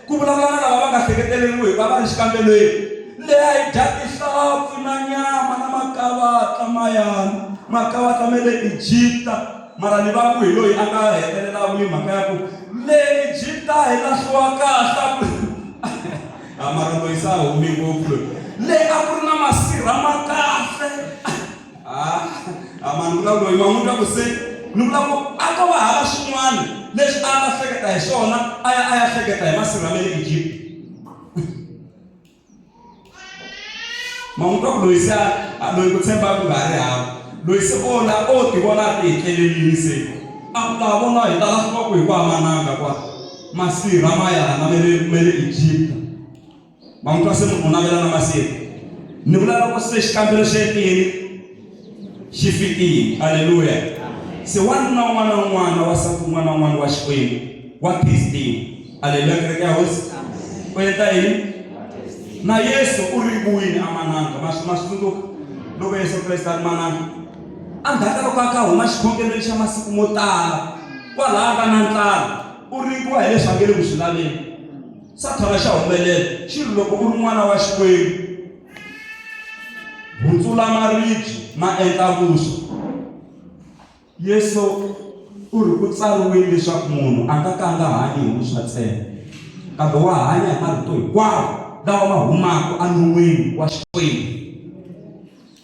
[SPEAKER 1] Ku vulavula na lava va nga hleketeleriwi va ri xikambelweni. Leha hi dya tihlampfi na nyama na makavatla mayani, makavatla me le Egypta. Mara ni va ku hi loyi a nga hetelela vuli mhaka ya ku le Egypta hi lahliwa kahle. Mara loyi sa humi ngopfu loyi. Le a ku ri na masirha ma kahle. Mani vulavula loyi man'wini ku se ni vula ku a ko va hava swin'wana leswi a nga hleketa hi swona a ya hleketa hi masirha me le Egypta. Man'wini ku loyi se loyi ku tshemba ku nga ri hava, loyi se o ti vona ti hi tlelelini se a ku ta vona hi ta lahliwa ku hi ku hamananga kwa masirha mayana me le Egypta. Man'wini se munhu navela na masirha. Ni vula loko se xikambelo xi hetile xi fikile. Haleluya. Se wanuna un'wana na un'wana, wasati un'wana na un'wana wa Xikwembu wa testiwa. Haleluya kereke ya hosi. U endla yini? Na Yesu u riviwile a mananga. Ma swi tsundzuka loko Yesu Kreste a ri mananga, endzhaku loko a ka huma xikhongelo xa masiku mo tala kwalaha ka na ntlawa, u riviwa hi leswi a nge le ku swi laveni. Sathana xa humelela xi ri loko u ri n'wana wa Xikwembu, hundzula maribye ma endla vuswa. Yesu u ri ku tsariwile leswaku munhu a nga ka a nga hanyi hi vuswa ntsena, kambe wa hanya hi marito hinkwawo lawa ma humaka anon'wini wa Xikwembu.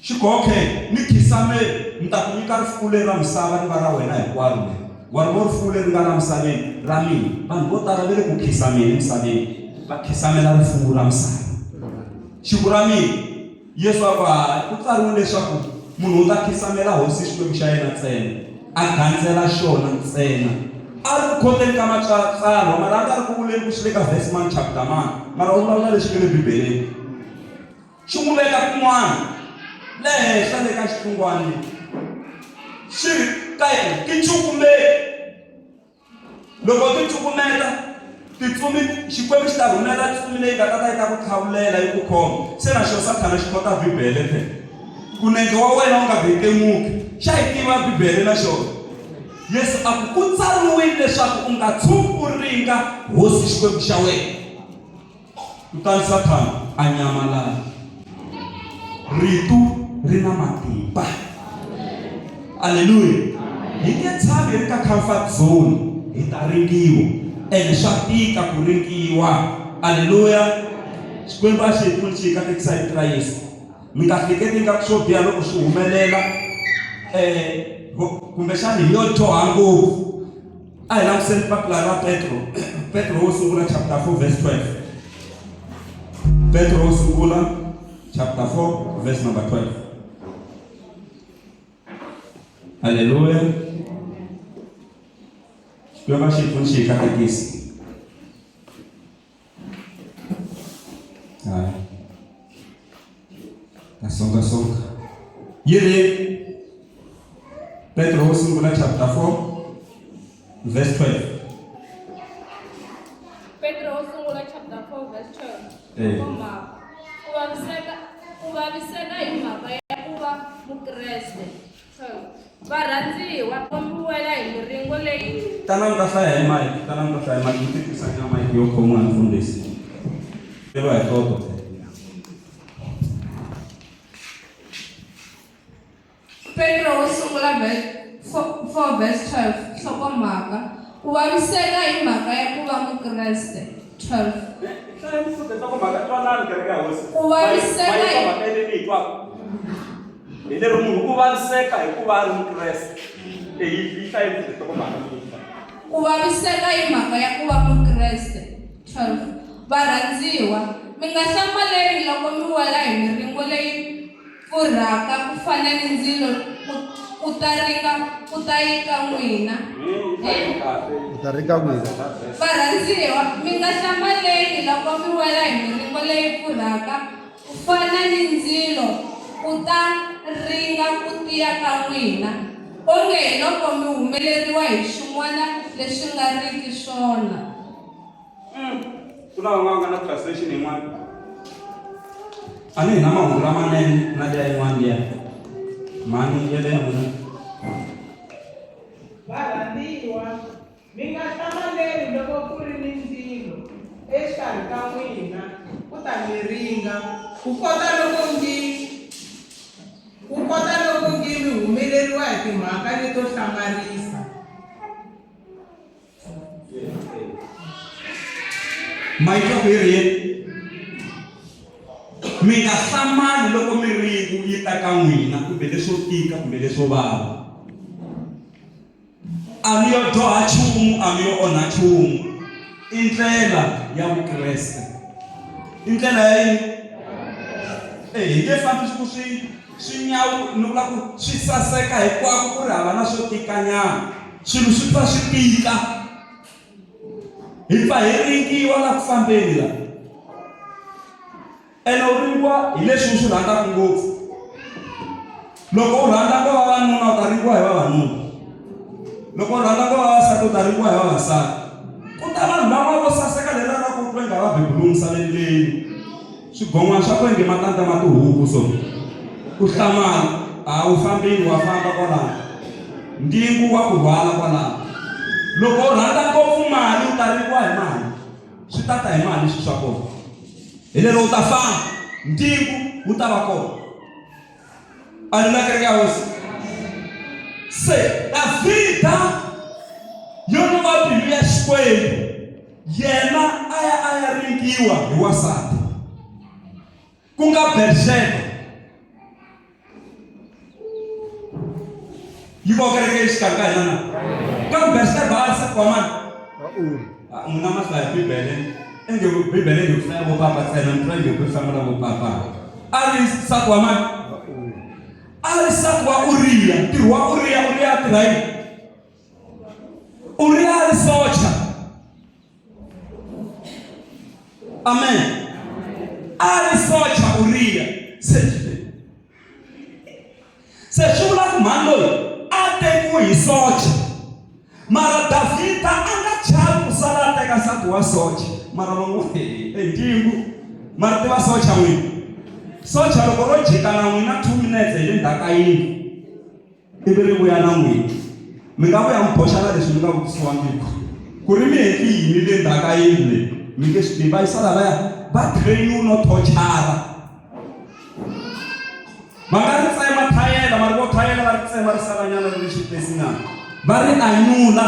[SPEAKER 1] Xikoke ni khisameli ni ta ku nyika rifuwo leri ra misava ni va ra wena hinkwaro leri. Wa ri vo rifuwo leri nga la misaveni ra mina. Vanhu vo tala va le ku khisameni emisaveni, va khisamela rifuwo ra misava. Xiku ra mina Yesu a ku ku tsariwile leswaku munhu u ta khisamela hosi Xikwembu xa yena ntsena, a gandzela xona ntsena. A ri ku khoteni ka matsalwa mara a nga ri ku vuleni ku xi le ka verse man chapter man, mara u vulavula leswi nge le Bibeleni. Xi n'wi veka kun'wana le henhla le ka xitungwana xi ri ka yena ti cukumeli. Loko ti cukumeta titsumi Xikwembu xi ta rhumela titsumi leyi nga ta yi ta ku tlhavulela yi ku khoma. Se na xo Sathana xi kota Bibele phela ku nenge wa wena u nga betemuki, xa yi tiva Bibele na xona. Yesu a ku tsariwile leswaku u nga tshuki u ringa hosi Xikwembu xa wena. Kutani Sathana a nyamalala. Ritu ri na matimba. Haleluya. Hi nge tshami hi ri ka comfort zone, hi ta ringiwa. Ene swa tika ku ringiwa. Haleluya. Xikwembu a xi hi pfuni xi hi katekisa hi ra Yesu. Mi nga hleketi nga ku swo biha loko swi humelela kumbexana hi yo dyoha ngopfu. A hi langutiseni papila ra Petro wo sungula chapter 4 verse 12. Petro wo sungula chapter 4 verse number 12. Haleluya. Xikwembu a xi hi pfuni xi hi katekisa. Kasonga. Yiri Petro wo sungula chapter 4 verse 12.
[SPEAKER 2] Petro wo sungula chapter 4 verse 12. Ku vaviseka hi mhaka ya ku va Mukreste. 12. Varhandziwa kombiwela hi miringo leyi.
[SPEAKER 1] Tanani ta hlaya hi mike, tanani ta hlaya hi mike, mi tikisa na mike yo khomiwa hi mfundhisi. Lero hi toto.
[SPEAKER 2] Petro wo sungula 4 verse 12 hlokomhaka ku vaviseka hi mhaka ya ku va Mukreste 12. Ku vaviseka
[SPEAKER 1] hi lero munhu ku vaviseka hikuva a ri Mukreste. Yi hlayisile hlokomhaka.
[SPEAKER 2] Ku vaviseka hi mhaka ya ku va Mukreste 12. Varhandziwa, mi nga hlamaleli loko mi wela hi miringo leyi pfurhaka ku fana ni ndzilo ku ta yika n'wina. Varhandziwa, mi nga hlamaleli loko mi wela hi miringo leyi pfurhaka ku fana ni ndzilo ku ta ringa ku tiya ka n'wina. Onge hi loko mi humeleriwa hi swin'wana leswi nga riki swona.
[SPEAKER 1] Ku na van'wana na translation yin'wana. A ni hi na mahungu lamanene na liya yin'wana liya. Mani ya le n'wina.
[SPEAKER 4] Varhandziwa, mi nga hlamaleli loko ku ri ni ndzilo exikarhi ka n'wina ku ta mi ringa ku kota loko ngi mi humeleriwa hi timhaka leto hlamarisa.
[SPEAKER 1] Maitwa ku yiri mi nga hlamali loko miringu yi ta ka n'wina kumbe leswo tika kumbe leswo vava. A mi yo dyoha nchumu, a mi yo onha nchumu. I ndlela ya Vukreste. I ndlela ya yini? Hi nge fambi ku swi nyawu ni vula ku swi saseka hinkwako ku ri hava na swo tikanyana. Swilo swi pfa swi tika. Hi pfa hi ringiwa la ku fambeni la. Ene u ringiwa hi leswi u swi rhandzaka ngopfu. Loko u rhandza ku va vavanuna u ta ringiwa hi vavanuna. Loko u rhandza ku va vavasati u ta ringiwa hi vavasati. Ku ta vanhu lava vo saseka leri ra ku twa nga va bebulungu saleleni. Swigon'wana swa kwenge matandza ma tihuku so. Ku hlamala, a wu fambini wa famba kwalaho. Ndingu wa ku rhwala kwalaho. Loko u rhandza ngopfu mali u ta ringiwa hi mali. Swi ta ta hi mali swi swa kona. Hi lero u ta famba, ndingu wu ta va kona. A ni na kereke ya hosi. Se Davhida yo no va bilu ya Xikwembu, yena a ya ringiwa hi wasati ku nga Bersheba. Yi vo kereke exikarhi ka hina na ka Bersheba a se kwamani n'wina ma hlaya Bibele enge Bibele yi hlaya vo papa ntsena ni twa ku hlamula vo papa. A ri nsati wa mani? A ri nsati wa Uriya. Ntirho wa Uriya a tirha yini? Uriya a ri socha. Amen. A ri socha Uriya. Se swi vula ku mhani loyi a tekiwe hi socha. Mara Davhida a nga chavi ku sala a teka nsati wa socha. Mara van'wana ndingu. Mara tiva socha n'wina. Socha loko ro jika na n'wina 2 minutes hi le ndzhaku ka yindlu. Ivi ri vuya na n'wina. Mi nga vuya mi boxa na leswi mi nga vutisiwangiki. Ku ri mi hetli yini le ndzhaku ka yindlu leyi. Mi nge swi tivi va yisa lavaya va train no tochara. Va nga ri tsema thayela, mara vo thayela va ri tsema ri salanyana ri xipesinyana. Va ri anyula,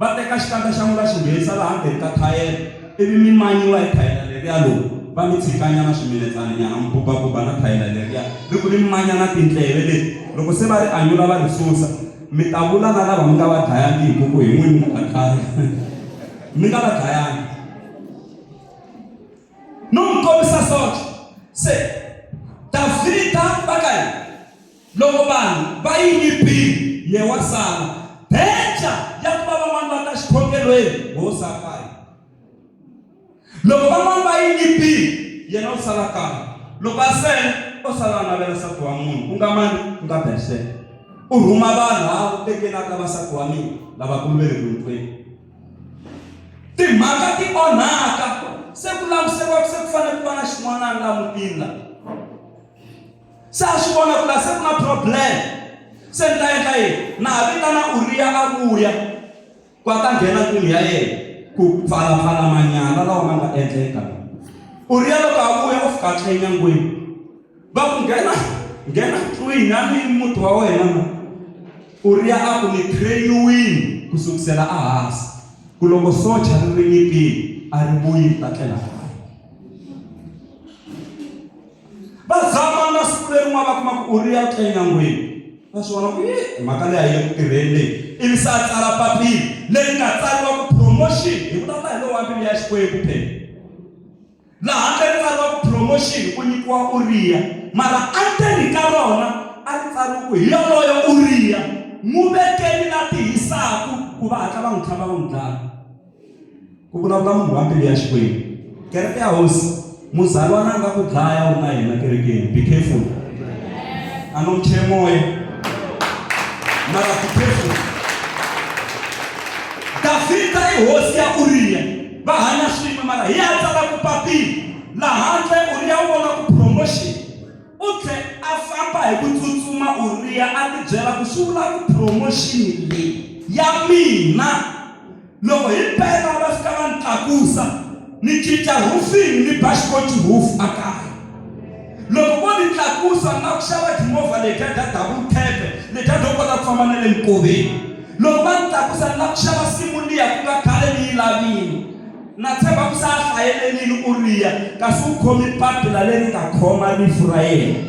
[SPEAKER 1] va teka xikandza xa n'wina xi nghenisa laha ndzeni ka thayela. Ivi mi manyiwa hi thayela leriya lowu. Va mi tshikanyana swimiletsana nyana mi bubabuba na thayela leriya. Ri ku ri mi manyana tindleve leti. Loko se va ri anyula va ri susa, mi ta vula na lava mi nga va dlayangi hikuva hi n'wini mi nga khale. Mi nga va dlayangi. No mi kombisa socha. Se Davhida va ka yena. Loko vanhu va yi nyipile, ye wa sala. Beja ya ku va van'wana va ta xikhokelweni, ho sakaya. Loko van'wana va yi nyipile, yena u sala kaya. Loko a sele, u sala navela nsati wa munhu. Ku nga mani? Ku nga Bersheba. U rhuma vanhu lava tekelaka vasati wa mina lavakulu ve le kutweni. Timhaka ti onhaka. Se ku laviseriwa se ku fanele ku va na xin'wanana la mutini la. Se a swi vona ku la se ku na problem. se ni ta endla yini na vitana Uriya a vuya ku ta nghena ndlwini ya yena ku pfalapfala manyala lawa ma nga endleka. Uriya loko a vuya u fika a enyangweni va ku nghena ndlwini a ni muti wa wena. Uriya a ku ni trainiwini ku sukisela a hansi ku loko socha ri nyipile a ri vuyi ta tlela. Va zama na siku lerin'wana va kuma ku Uriya u tlela enyangweni. Va swi vona ku mhaka leyi a yi le ku tirheni leyi. Ivi se a tsala papila leyi nga tsariwa ku promotion hi vulavula hi lowu wa mbilu ya Xikwembu phela. Laha handle tsariwa ku promotion ku nyikiwa Uriya, mara endzeni ka rona a ri tsariwa ku hi yoloyo Uriya n'wi vekeni na tihisaku ku va hatla va n'wi tlhava va n'wi dlaya. Ku vulavula munhu wa mbilu ya Xikwembu. Kereke ya hosi muzalwana a nga ku dlaya u na yena kerekeni. Be careful. A no mchele moya. Mara be careful. Davhida i hosi ya Uriya. Va hanya swin'we mara hi ya tsala ku papila. Laha handle Uriya u vona ku promotion. U tlhe a famba hi ku tsutsuma Uriya a ti byela ku swi vula ku promotion leyi ya mina. Loko hi mpela va fika va ni tlakusa ni cinca roofing ni bashkoti roof akaya. Loko vo ni tlakusa na ku xava timovha letiya ta double cab letiya to kota ku famba na le nkoveni. Loko va ni tlakusa na ku xava simu liya ku nga khale ni yi lavini. Na tshemba ku sa a hlayelelini Uriya kasi u khomi papila leri nga khoma rifu ra yena.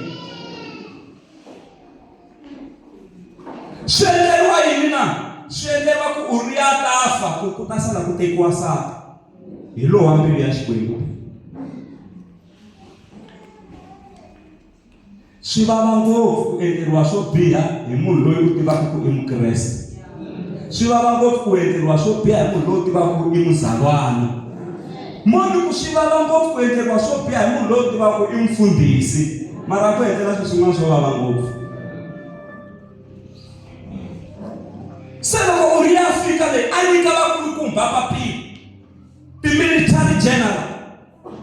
[SPEAKER 1] Swi endleriwa yini na? Swi endleriwa ku Uriya ta fa ku ta sala ku tekiwa saka hi lowu wa mbilu ya Xikwembu. Swi vava ngopfu ku endleriwa swo biha hi munhu loyi u tivaka ku i Mukreste. Swi vava ngopfu ku endleriwa swo biha hi munhu loyi u tivaka ku i muzalwana. Munhu ku swi vava ngopfu ku endleriwa swo biha hi munhu loyi u tivaka ku i mfundhisi. Mara ku endlela swin'wana swo vava ngopfu. Se loko Uriya a fika leyi a nyika vakulukumba papila. Ti-military general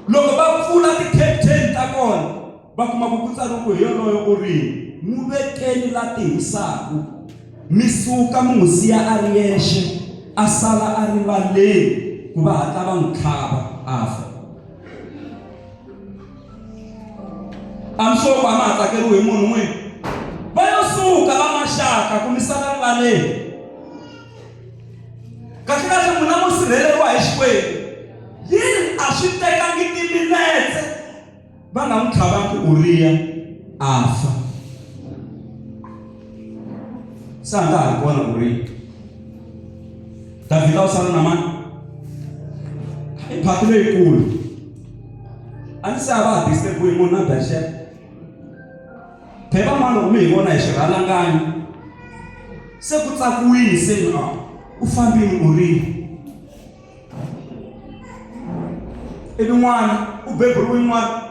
[SPEAKER 1] loko va pfula ti-captain ta kona va kuma ku tsariwa ku hi yoloyo Uriya n'wi vekeni la tihisaku mi suka mi n'wi siya a ri yexe a sala a rivaleni ku va hatla va n'wi tlhava a fa. I'm sure va ma tsakeriwe hi munhu n'wini va yo suka va maxaka ku mi sala rivaleni. Kahle munhu na musirheleriwa hi Xikwembu. Yini a swi tekangi timinetse va nga n'wi tlhavangi Uriya a fa. Se a nga ha ri kona Uriya. Davhida u sala na mani? I phati leyikulu. A ni se a va ha disturb-iwi hi munhu na Bexeka. Phela van'wana loko mi hi vona hi xirhalanganyi se ku tsakiwile se u fambile Uriya. Ivi n'wana u beburiwe n'wana.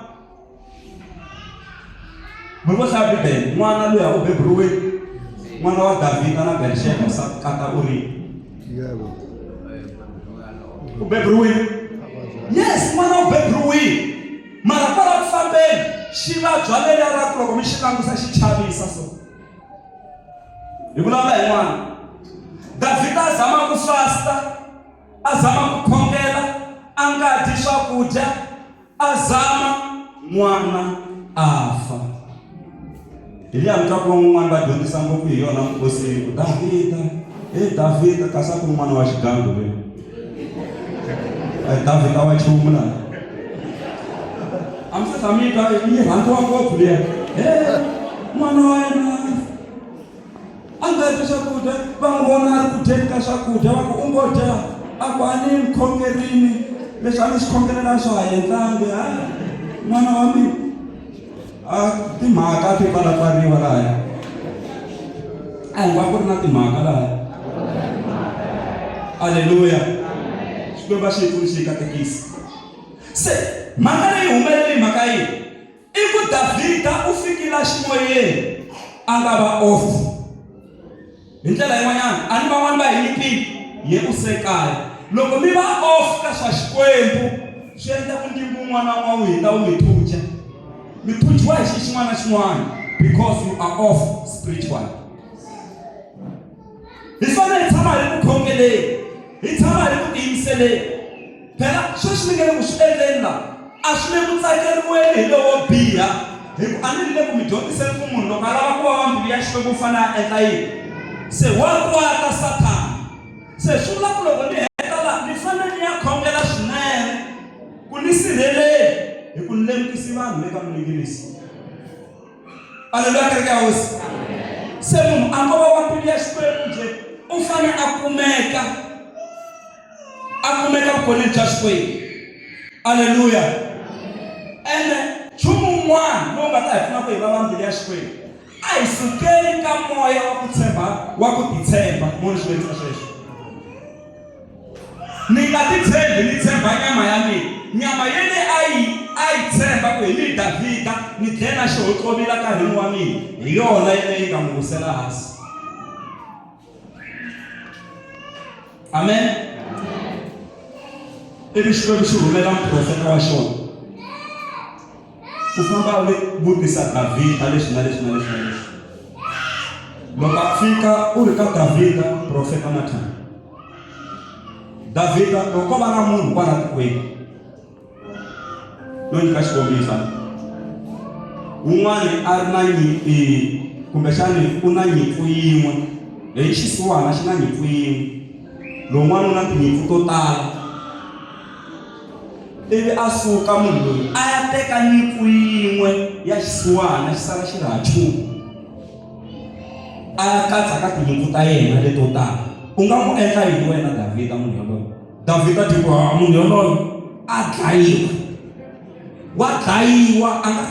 [SPEAKER 1] Mi vo hlaya Bibele n'wana luya u beburiwe n'wana wa Davhida na Bexeka sa kata Uriya. U beburiwile? Yes, n'wana u beburiwile. Mara kwala ku fambeni xi vabya leriya ra ku loko mi xi langusa xi chavisa so. Hi vulavula hi n'wana. Davhida a zama ku fasta, a zama ku khongela, a nga dyi swakudya, a zama n'wana a fa. Hi liya mitlangu van'wana va dyondzisa ngopfu hi yona nkosini. Davhida, Davhida kasi a ku ri n'wana wa xigangu loyi. Davhida wa nchumu na. A mi se tshami ka yi rhandziwa ngopfu liya. N'wana wa yena a nga dyi swakudya, va n'wi vona a ri ku dyeni ka swakudya, va ku u ngo dya, a ku a ni khongerini leswi a ni swi khongelela swo ha endlangi. N'wana wa mina a timhaka ti pfalapfariwa lahaya. A hi va ku ri na timhaka lahaya. Aleluya. Xikwembu xi hi pfuni katekisi. Se mhaka leyi humelele hi mhaka yini? I ku Davhida u fikile ximoyeni a nga va off. Hi ndlela yin'wanyana a ni van'wana va hi nyipile ye u sekaya. Loko mi va off ka swa Xikwembu swi endla ku ndyangu wun'wana na wun'wana wu mi thucha. Mi thuchiwa hi xin'wana na xin'wana because you are off spiritually. tinyiketeli hi tshama hi ku tiyimiseleni phela sweswi ni nge le ku swi endleni la a swi le ku tsakeriweni hi lowo biha hi ku a ni le ku mi dyondziseni ku munhu loko a lava ku va wa mbilu ya Xikwembu u fanele a endla yini se wa kwata Sathana se swi vula ku loko ni heta la ni fanele ni ya khongela swinene ku ni sirheleli hi ku ni lemukisi vanhu le ka miningirisi. Aleluya kereke ya hosi. Se munhu a ngo va wa mbilu ya Xikwembu njhe u fanele a kumeka vukoneni bya Xikwembu. Aleluya. Ene nchumu wun'wana lowu nga ta hi pfuna ku hi va va mbilu ya Xikwembu a hi sukeli ka moya wa ku titshemba munhu swi endla sweswo. Ni nga titshembi ni tshemba nyama ya mina nyama yele a yi tshemba ku hi mi Davhida ni dlela xihoxovila nkarhini wa mina hi yona yele yi nga n'wi wisela hansi. Amen. Ivi Xikwembu xi rhumela muprofeta wa xona ku famba vutisa Davhida leswi na leswi na leswi na leswi. Loko a fika u ri ka Davhida profeta Nathani. Davhida loko va na munhu kwala tikweni loyi ka xikombiso un'wana a ri na nyimpi kumbexani u na nyimpfu yin'we leyi xisiwana xi na nyimpfu yin'we lowun'wana u na tinyimpfu to tala ivi a suka munhu loyi a ya teka nyimpfu yin'we ya xisiwana xi sala xi ri ha nchumu a ya katsa ka tinyimpfu ta yena leto tala. U nga mu endla yini wena Davhida munhu yoloye? Davhida ti ku munhu yoloye a dlayiwa wa dlayiwa a nga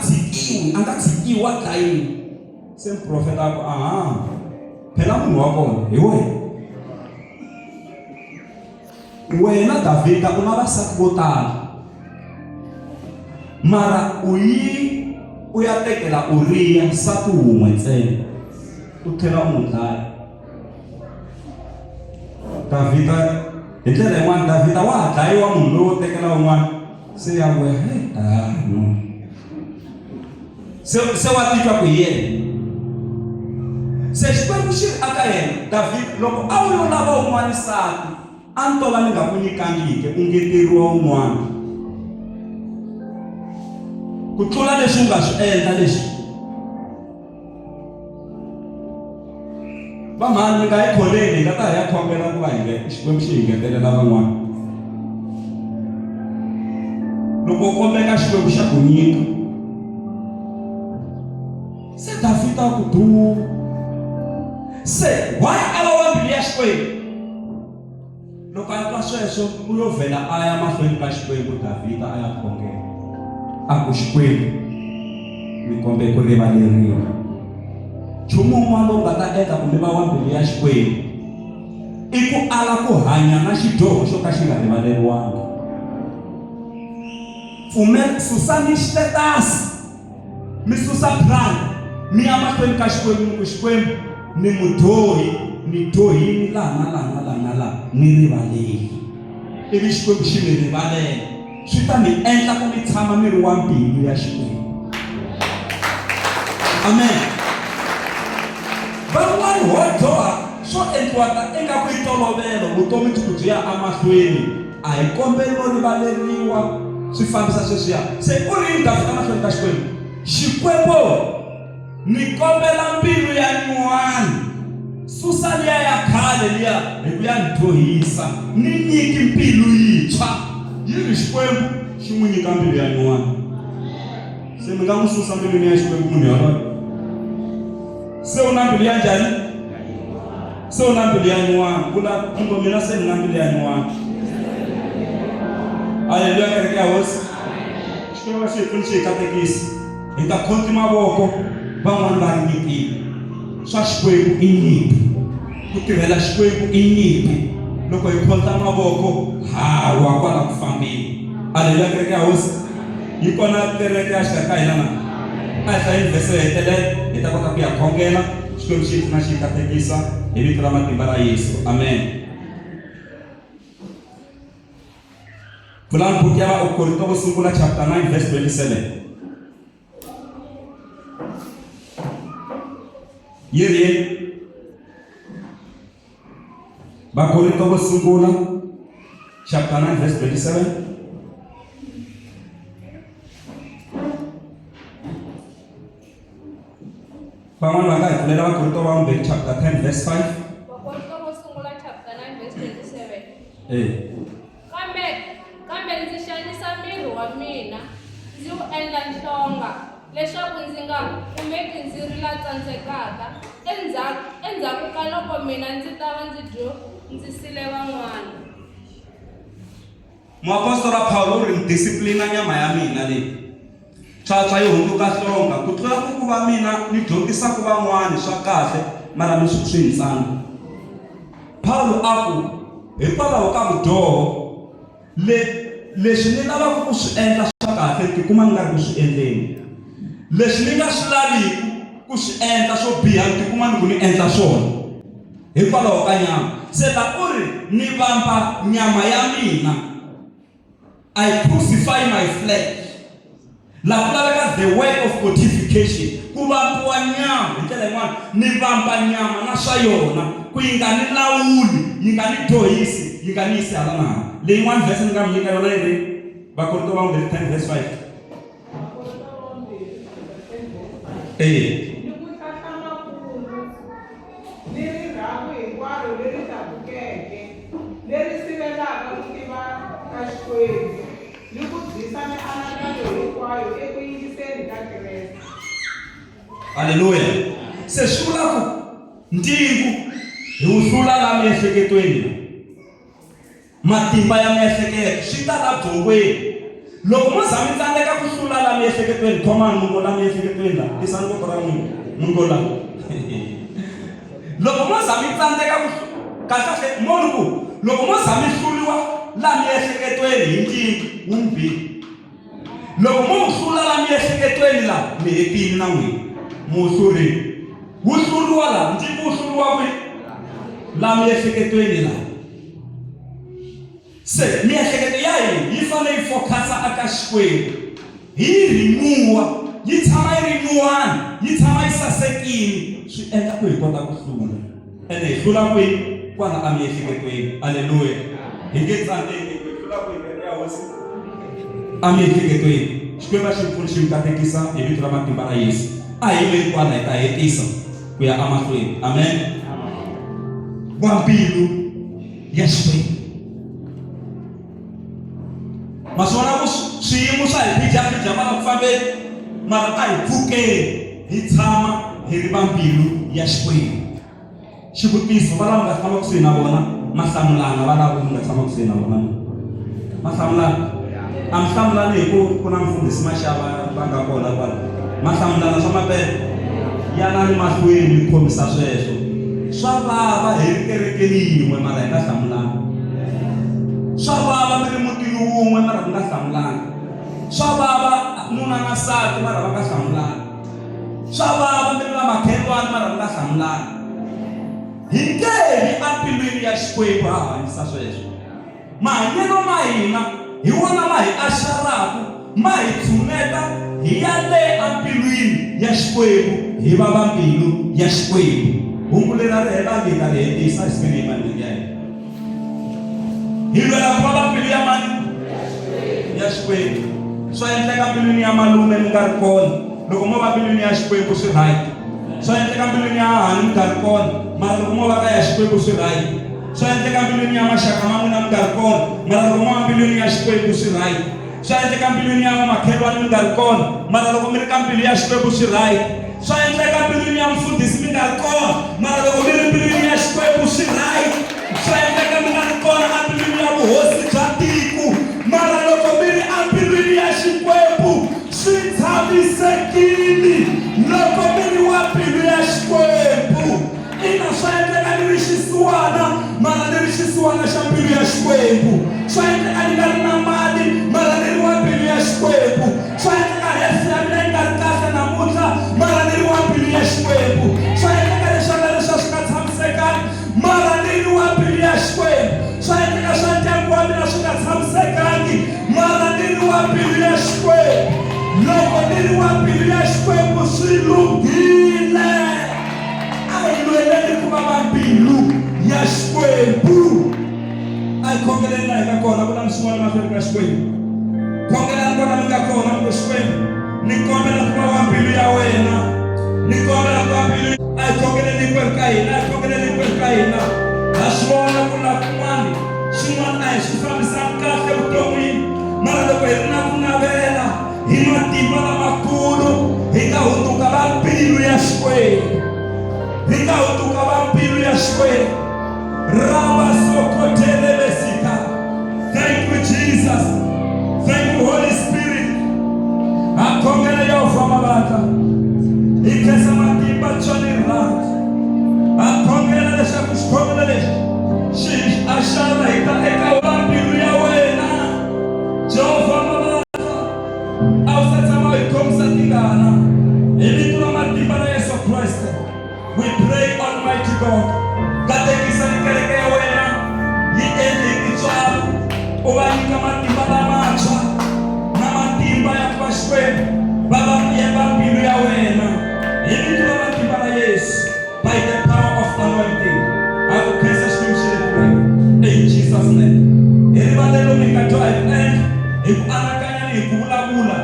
[SPEAKER 1] tshikiwi wa dlayiwa. Se muprofeta a ku aha phela munhu wa kona hi wena Davhida u na vasati vo tala mara u ya tekela Uriya nsati wun'we ntsena u tlhela u n'wi dlaya. Davhida hi ndlela yin'wana Davhida wa ha dlayiwa munhu loyi wo tekela un'wana se ya we no se wa titwa ku yena se Xikwembu xi ri aka yena Davhida loko a wu yo lava un'wana nsati a ni tova ni nga ku nyikangike u ngeteriwa un'wana ku tlula leswi u nga swi endla leswi. Vamhani mi nga yi kholeni hi nga ta hi ya khongela ku va Xikwembu xi hi ngetelela van'wana. Loko u kombeka Xikwembu xa ku nyika se Davhida ku du se why a lava mbilu ya Xikwembu. Loko a twa sweswo u yo vhela a ya mahlweni ka Xikwembu Davhida a ya khongela a ku Xikwembu mi kombe ku rivaleriwa. Nchumu wun'wana lowu nga ta endla ku mi va wa mbilu ya Xikwembu i ku ala ku hanya na xidyoho xo ka xi nga rivaleriwangi. Susani xitetasi mi susa plan mi ya mahlweni ka Xikwembu mi ku Xikwembu ni mudyohi ni dyohini laha ni rivaleli. Ivi Xikwembu xi mi rivalela swi ta mi endla ku mi tshama mi ri wa mbilu ya Xikwembu. Amen. Van'wani ho dyoha swo endliwa eka ku yi tolovela vutomi byi ya emahlweni a hi kombeli no rivaleriwa swi fambisa sweswiya. Se u ri Davhida mahlweni ka Xikwembu Xikwembu ni kombela mbilu ya nyuwani susa liya ya khale liya hi ku ya ni dyohisa ni nyiki mbilu yintshwa yini Xikwembu xi n'wi nyika mbilu ya nyuwani. Se mi nga n'wi susa mbilwini ya Xikwembu munhu yoloye. Se u na mbilu ya njhani? Se u na mbilu ya nyuwani. Vula kumbe mina se ni na mbilu ya nyuwani. Aleluya kereke ya hosi. Xikwembu xi hi pfuni xi hi katekisi hi ta khoti mavoko van'wani va ri nyipile swa Xikwembu i nyimpi ku tirhela Xikwembu i nyimpi. Loko hi khota mavoko hawa kwala ku fambeni. Aleluya kereke ya hosi. Yi kona kereke ya xikarhi ka hina na a hi hlayeni vhese hetelele hi ta kota ku ya khongela Xikwembu xi hi pfuna xi hi katekisa hi vito ra matimba ra Yesu. Amen. Pfulani buku ya Vakorinto vo sungula chapter 9 verse 27. Yi ri Vakorinto vo sungula chapter 9 verse 27. Van'wana va nga hi pfulela Vakorinto va vumbirhi chapter 10 verse 5.
[SPEAKER 2] Vakorinto vo sungula chapter 9 verse 27. Kambe ndzi xanisa miri wa mina, ndzi wu endla nhlonga, leswaku ndzi nga kumeki ndzi ri la tsandzekaka endzhaku ka loko mina ndzi ta va ndzi sile van'wana.
[SPEAKER 1] Muapostolo Paulo u ri disciplina nyama ya mina leyi. Tswatswa yi hunduka hlonga ku tlula ku va mina ni dyondzisa ku van'wana swa kahle mara mi swi ntsana. Paulo a ku hikwalaho ka vudyoho leswi ni lavaka ku swi endla swa kahle tikuma ni nga ri ku swi endleni. Leswi ni nga swi laviki ku swi endla swo biha tikuma ni ku ni endla swona hikwalaho ka nyama. Se la ku ri ni vamba nyama ya mina, I crucify my flesh. La ku laveka the way of mortification, ku vambiwa nyama hi ndlela yin'wana ni vamba nyama na swa yona ku yi nga ni lawuli, yi nga ni dyohisi, yi nga ni yisi hala na hala. Leyin'wana verse ni nga mi nyika yona yi ri Vakorinto va vumbirhi 10 verse 5.
[SPEAKER 4] Ni ku tlhantlha makulu ni rirhandzu hinkwaro leri tlakukeke leri sivelaka ku tiva ka Xikwembu ni ku dzisa mianakanyo hinkwayo eku yingiseni ka Kreste.
[SPEAKER 1] Haleluya. Se swi vula ku ndingu hi wu hlula la miehleketweni, matimba ya miehleketo swi ta la byongweni. Loko mo za mi tsandzeka ku hlula la miehleketweni, khomani mungo la miehleketweni la tisani voko ra n'wina mungo la. Loko mo za mi tsandzeka ku kahle munhu ku loko mo za mi hluliwa la miehleketweni hi ndingu wu biha. Loko mo hlula la miehleketweni la mi hetini na n'wina mu hlurile. Wu hluliwa la ndingu wu hluliwa kwi la miehleketweni la. Se miehleketo ya hina yi fanele yi focus-a aka Xikwembu, hi rinuwa, yi tshama yi rinuwana, yi tshama yi sasekile, swi endla ku hi kota ku hlula. Ene hi hlula kwihi? Kwala a miehleketweni. Haleluya. Hi nge tsandzeki ku hlula kwihi ya hosi a miehleketweni. Xikwembu xi pfuna xi mi katekisa hi vito ra matimba ra Yesu. A hi yimeli kwala hi ta hetisa ku ya amahlweni. Amen. Wa mbilu ya Xikwembu. Maswona ku swiyimo swa hi phijapija mara ku fambeni mara a hi pfukeni hi tshama hi ri vambilu ya Xikwembu. Xivutiso va lava nga tshama kusuhi na vona mahlamulana, va lava ku nga tshama kusuhi na vona mahlamulana. A mi hlamulani hi ku na mfundhisi Mashava va nga kona kwala. Mahlamulana swa mapele yana ni mahlweni mi khomisa sweswo. Swa vava hi ri kerekeni yin'we mara hi nga hlamulana. Swa vava mi ri mutini wun'we mara ku nga hlamulana. Swa vava nuna na nsati mara va nga hlamulana. Swa vava mi ri va makhelwani mara va nga hlamulana. Hi nge hi embilwini ya Xikwembu ha hanyisa sweswo. Mahanyelo ma hina hi wona ma hi axaraku, ma hi tshuneta hi ya le embilwini ya Xikwembu, hi va vambilu ya Xikwembu. Hungu leri ri helangi hi ta ri hetisa hi sikwini hi mani ya hina. Hi lwela ku va vambilu ya mani? Ya Xikwembu. Swa endleka mbilwini ya malume mi nga ri kona, loko mo va mbilwini ya Xikwembu swi right. Swa endleka mbilwini ya hahani mi nga ri kona mara loko mo va ka ya Xikwembu swi right. Swa endleka mbilwini ya maxaka ma n'wina mi nga ri kona mara loko mo va mbilwini ya Xikwembu swi right. Swa endleka mbilwini ya vamakhelwani mi nga ri kona mara loko mi ri ka mbilu ya Xikwembu swi right. Swa endleka mbilwini ya mfundhisi mi nga ri kona mara loko mi ri mbilwini ya Xikwembu swi right. Swa endleka mi nga ri kona embilwini ya vuhosi bya tiko mara loko mi ri embilwini ya Xikwembu swi tshamisekile. Loko mi ri wa mbilu ya Xikwembu ina swa endleka ni ri xisiwana mara ni ri xisiwana xa mbilu ya Xikwembu. Swa endleka ni nga ri na mali mara ni ri wa mbilu ya Xikwembu. Swa endleka health ya mina yi nga ri kahle namuntlha mara ni ri wa mbilu ya Xikwembu. Swa endleka leswaku leswi swi nga tshamisekangi mara ni ri wa mbilu ya Xikwembu. Swa endleka swa ndyangu wa mina swi nga tshamisekangi mara ni ri wa mbilu ya Xikwembu. Loko ni ri wa mbilu ya Xikwembu swi lunghile. A hi lweleni ku va va mbilu ya Xikwembu. nga kona kuna msumwana mahlweni ka Xikwembu. Khongelani kona mi nga kona mi Xikwembu. Ni kombela ku va wa mbilu ya wena. Ni kombela ku va mbilu a hi khongeleni kweli ka hina, a hi khongeleni kweli ka hina. Ha swi vona ku la kun'wani xin'wana a hi swi fambisani kahle vuton'wini, mara loko hi ri na ku navela hi matimba lamakulu hi nga hunduka va mbilu ya Xikwembu. Hi nga hunduka va mbilu ya Xikwembu. Raba sokotele besika. Thank you Jesus. Thank you Holy Spirit. Akhongela yo fama bata. Ikesa matimba choni rata. Akhongela leswaku xikhongelo lexi xi axala hita eka mbilu ya wena. Jehova mabata. A wu se tshama hi khomisa tingana. Hi vito ra matimba ra Yesu Kreste. We pray Almighty God. Katekisa ni kereke ya wena. Yi endli hi tintswalo. U va nyika matimba lamantshwa. Na matimba ya ku va Xikwembu. Va va yeva mbilu ya wena. Hi vito ra matimba ra Yesu. By the power of the anointing. I will khensa Xikwembu xi le kule. In Jesus name. Hi rivalelo mi nga twa hi vuendla. Hi ku anakanya ni hi ku vulavula.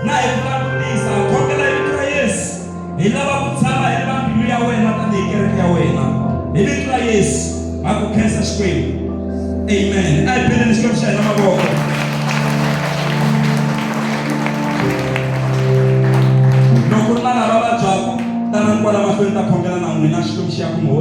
[SPEAKER 1] Na hi vulavutisa. Khongela hi vito ra Yesu. Hi lava ku tshama hi va mbilu ya wena tanihi kereke ya wena. Hi vito ra Yesu. A ku khensa Xikwembu. Amen. A hi beleni Xikwembu xa hina mavoko. Loko ri na lava vabyaku, tanani kwala mahlweni ta khongela na n'wina Xikwembu xi ya ku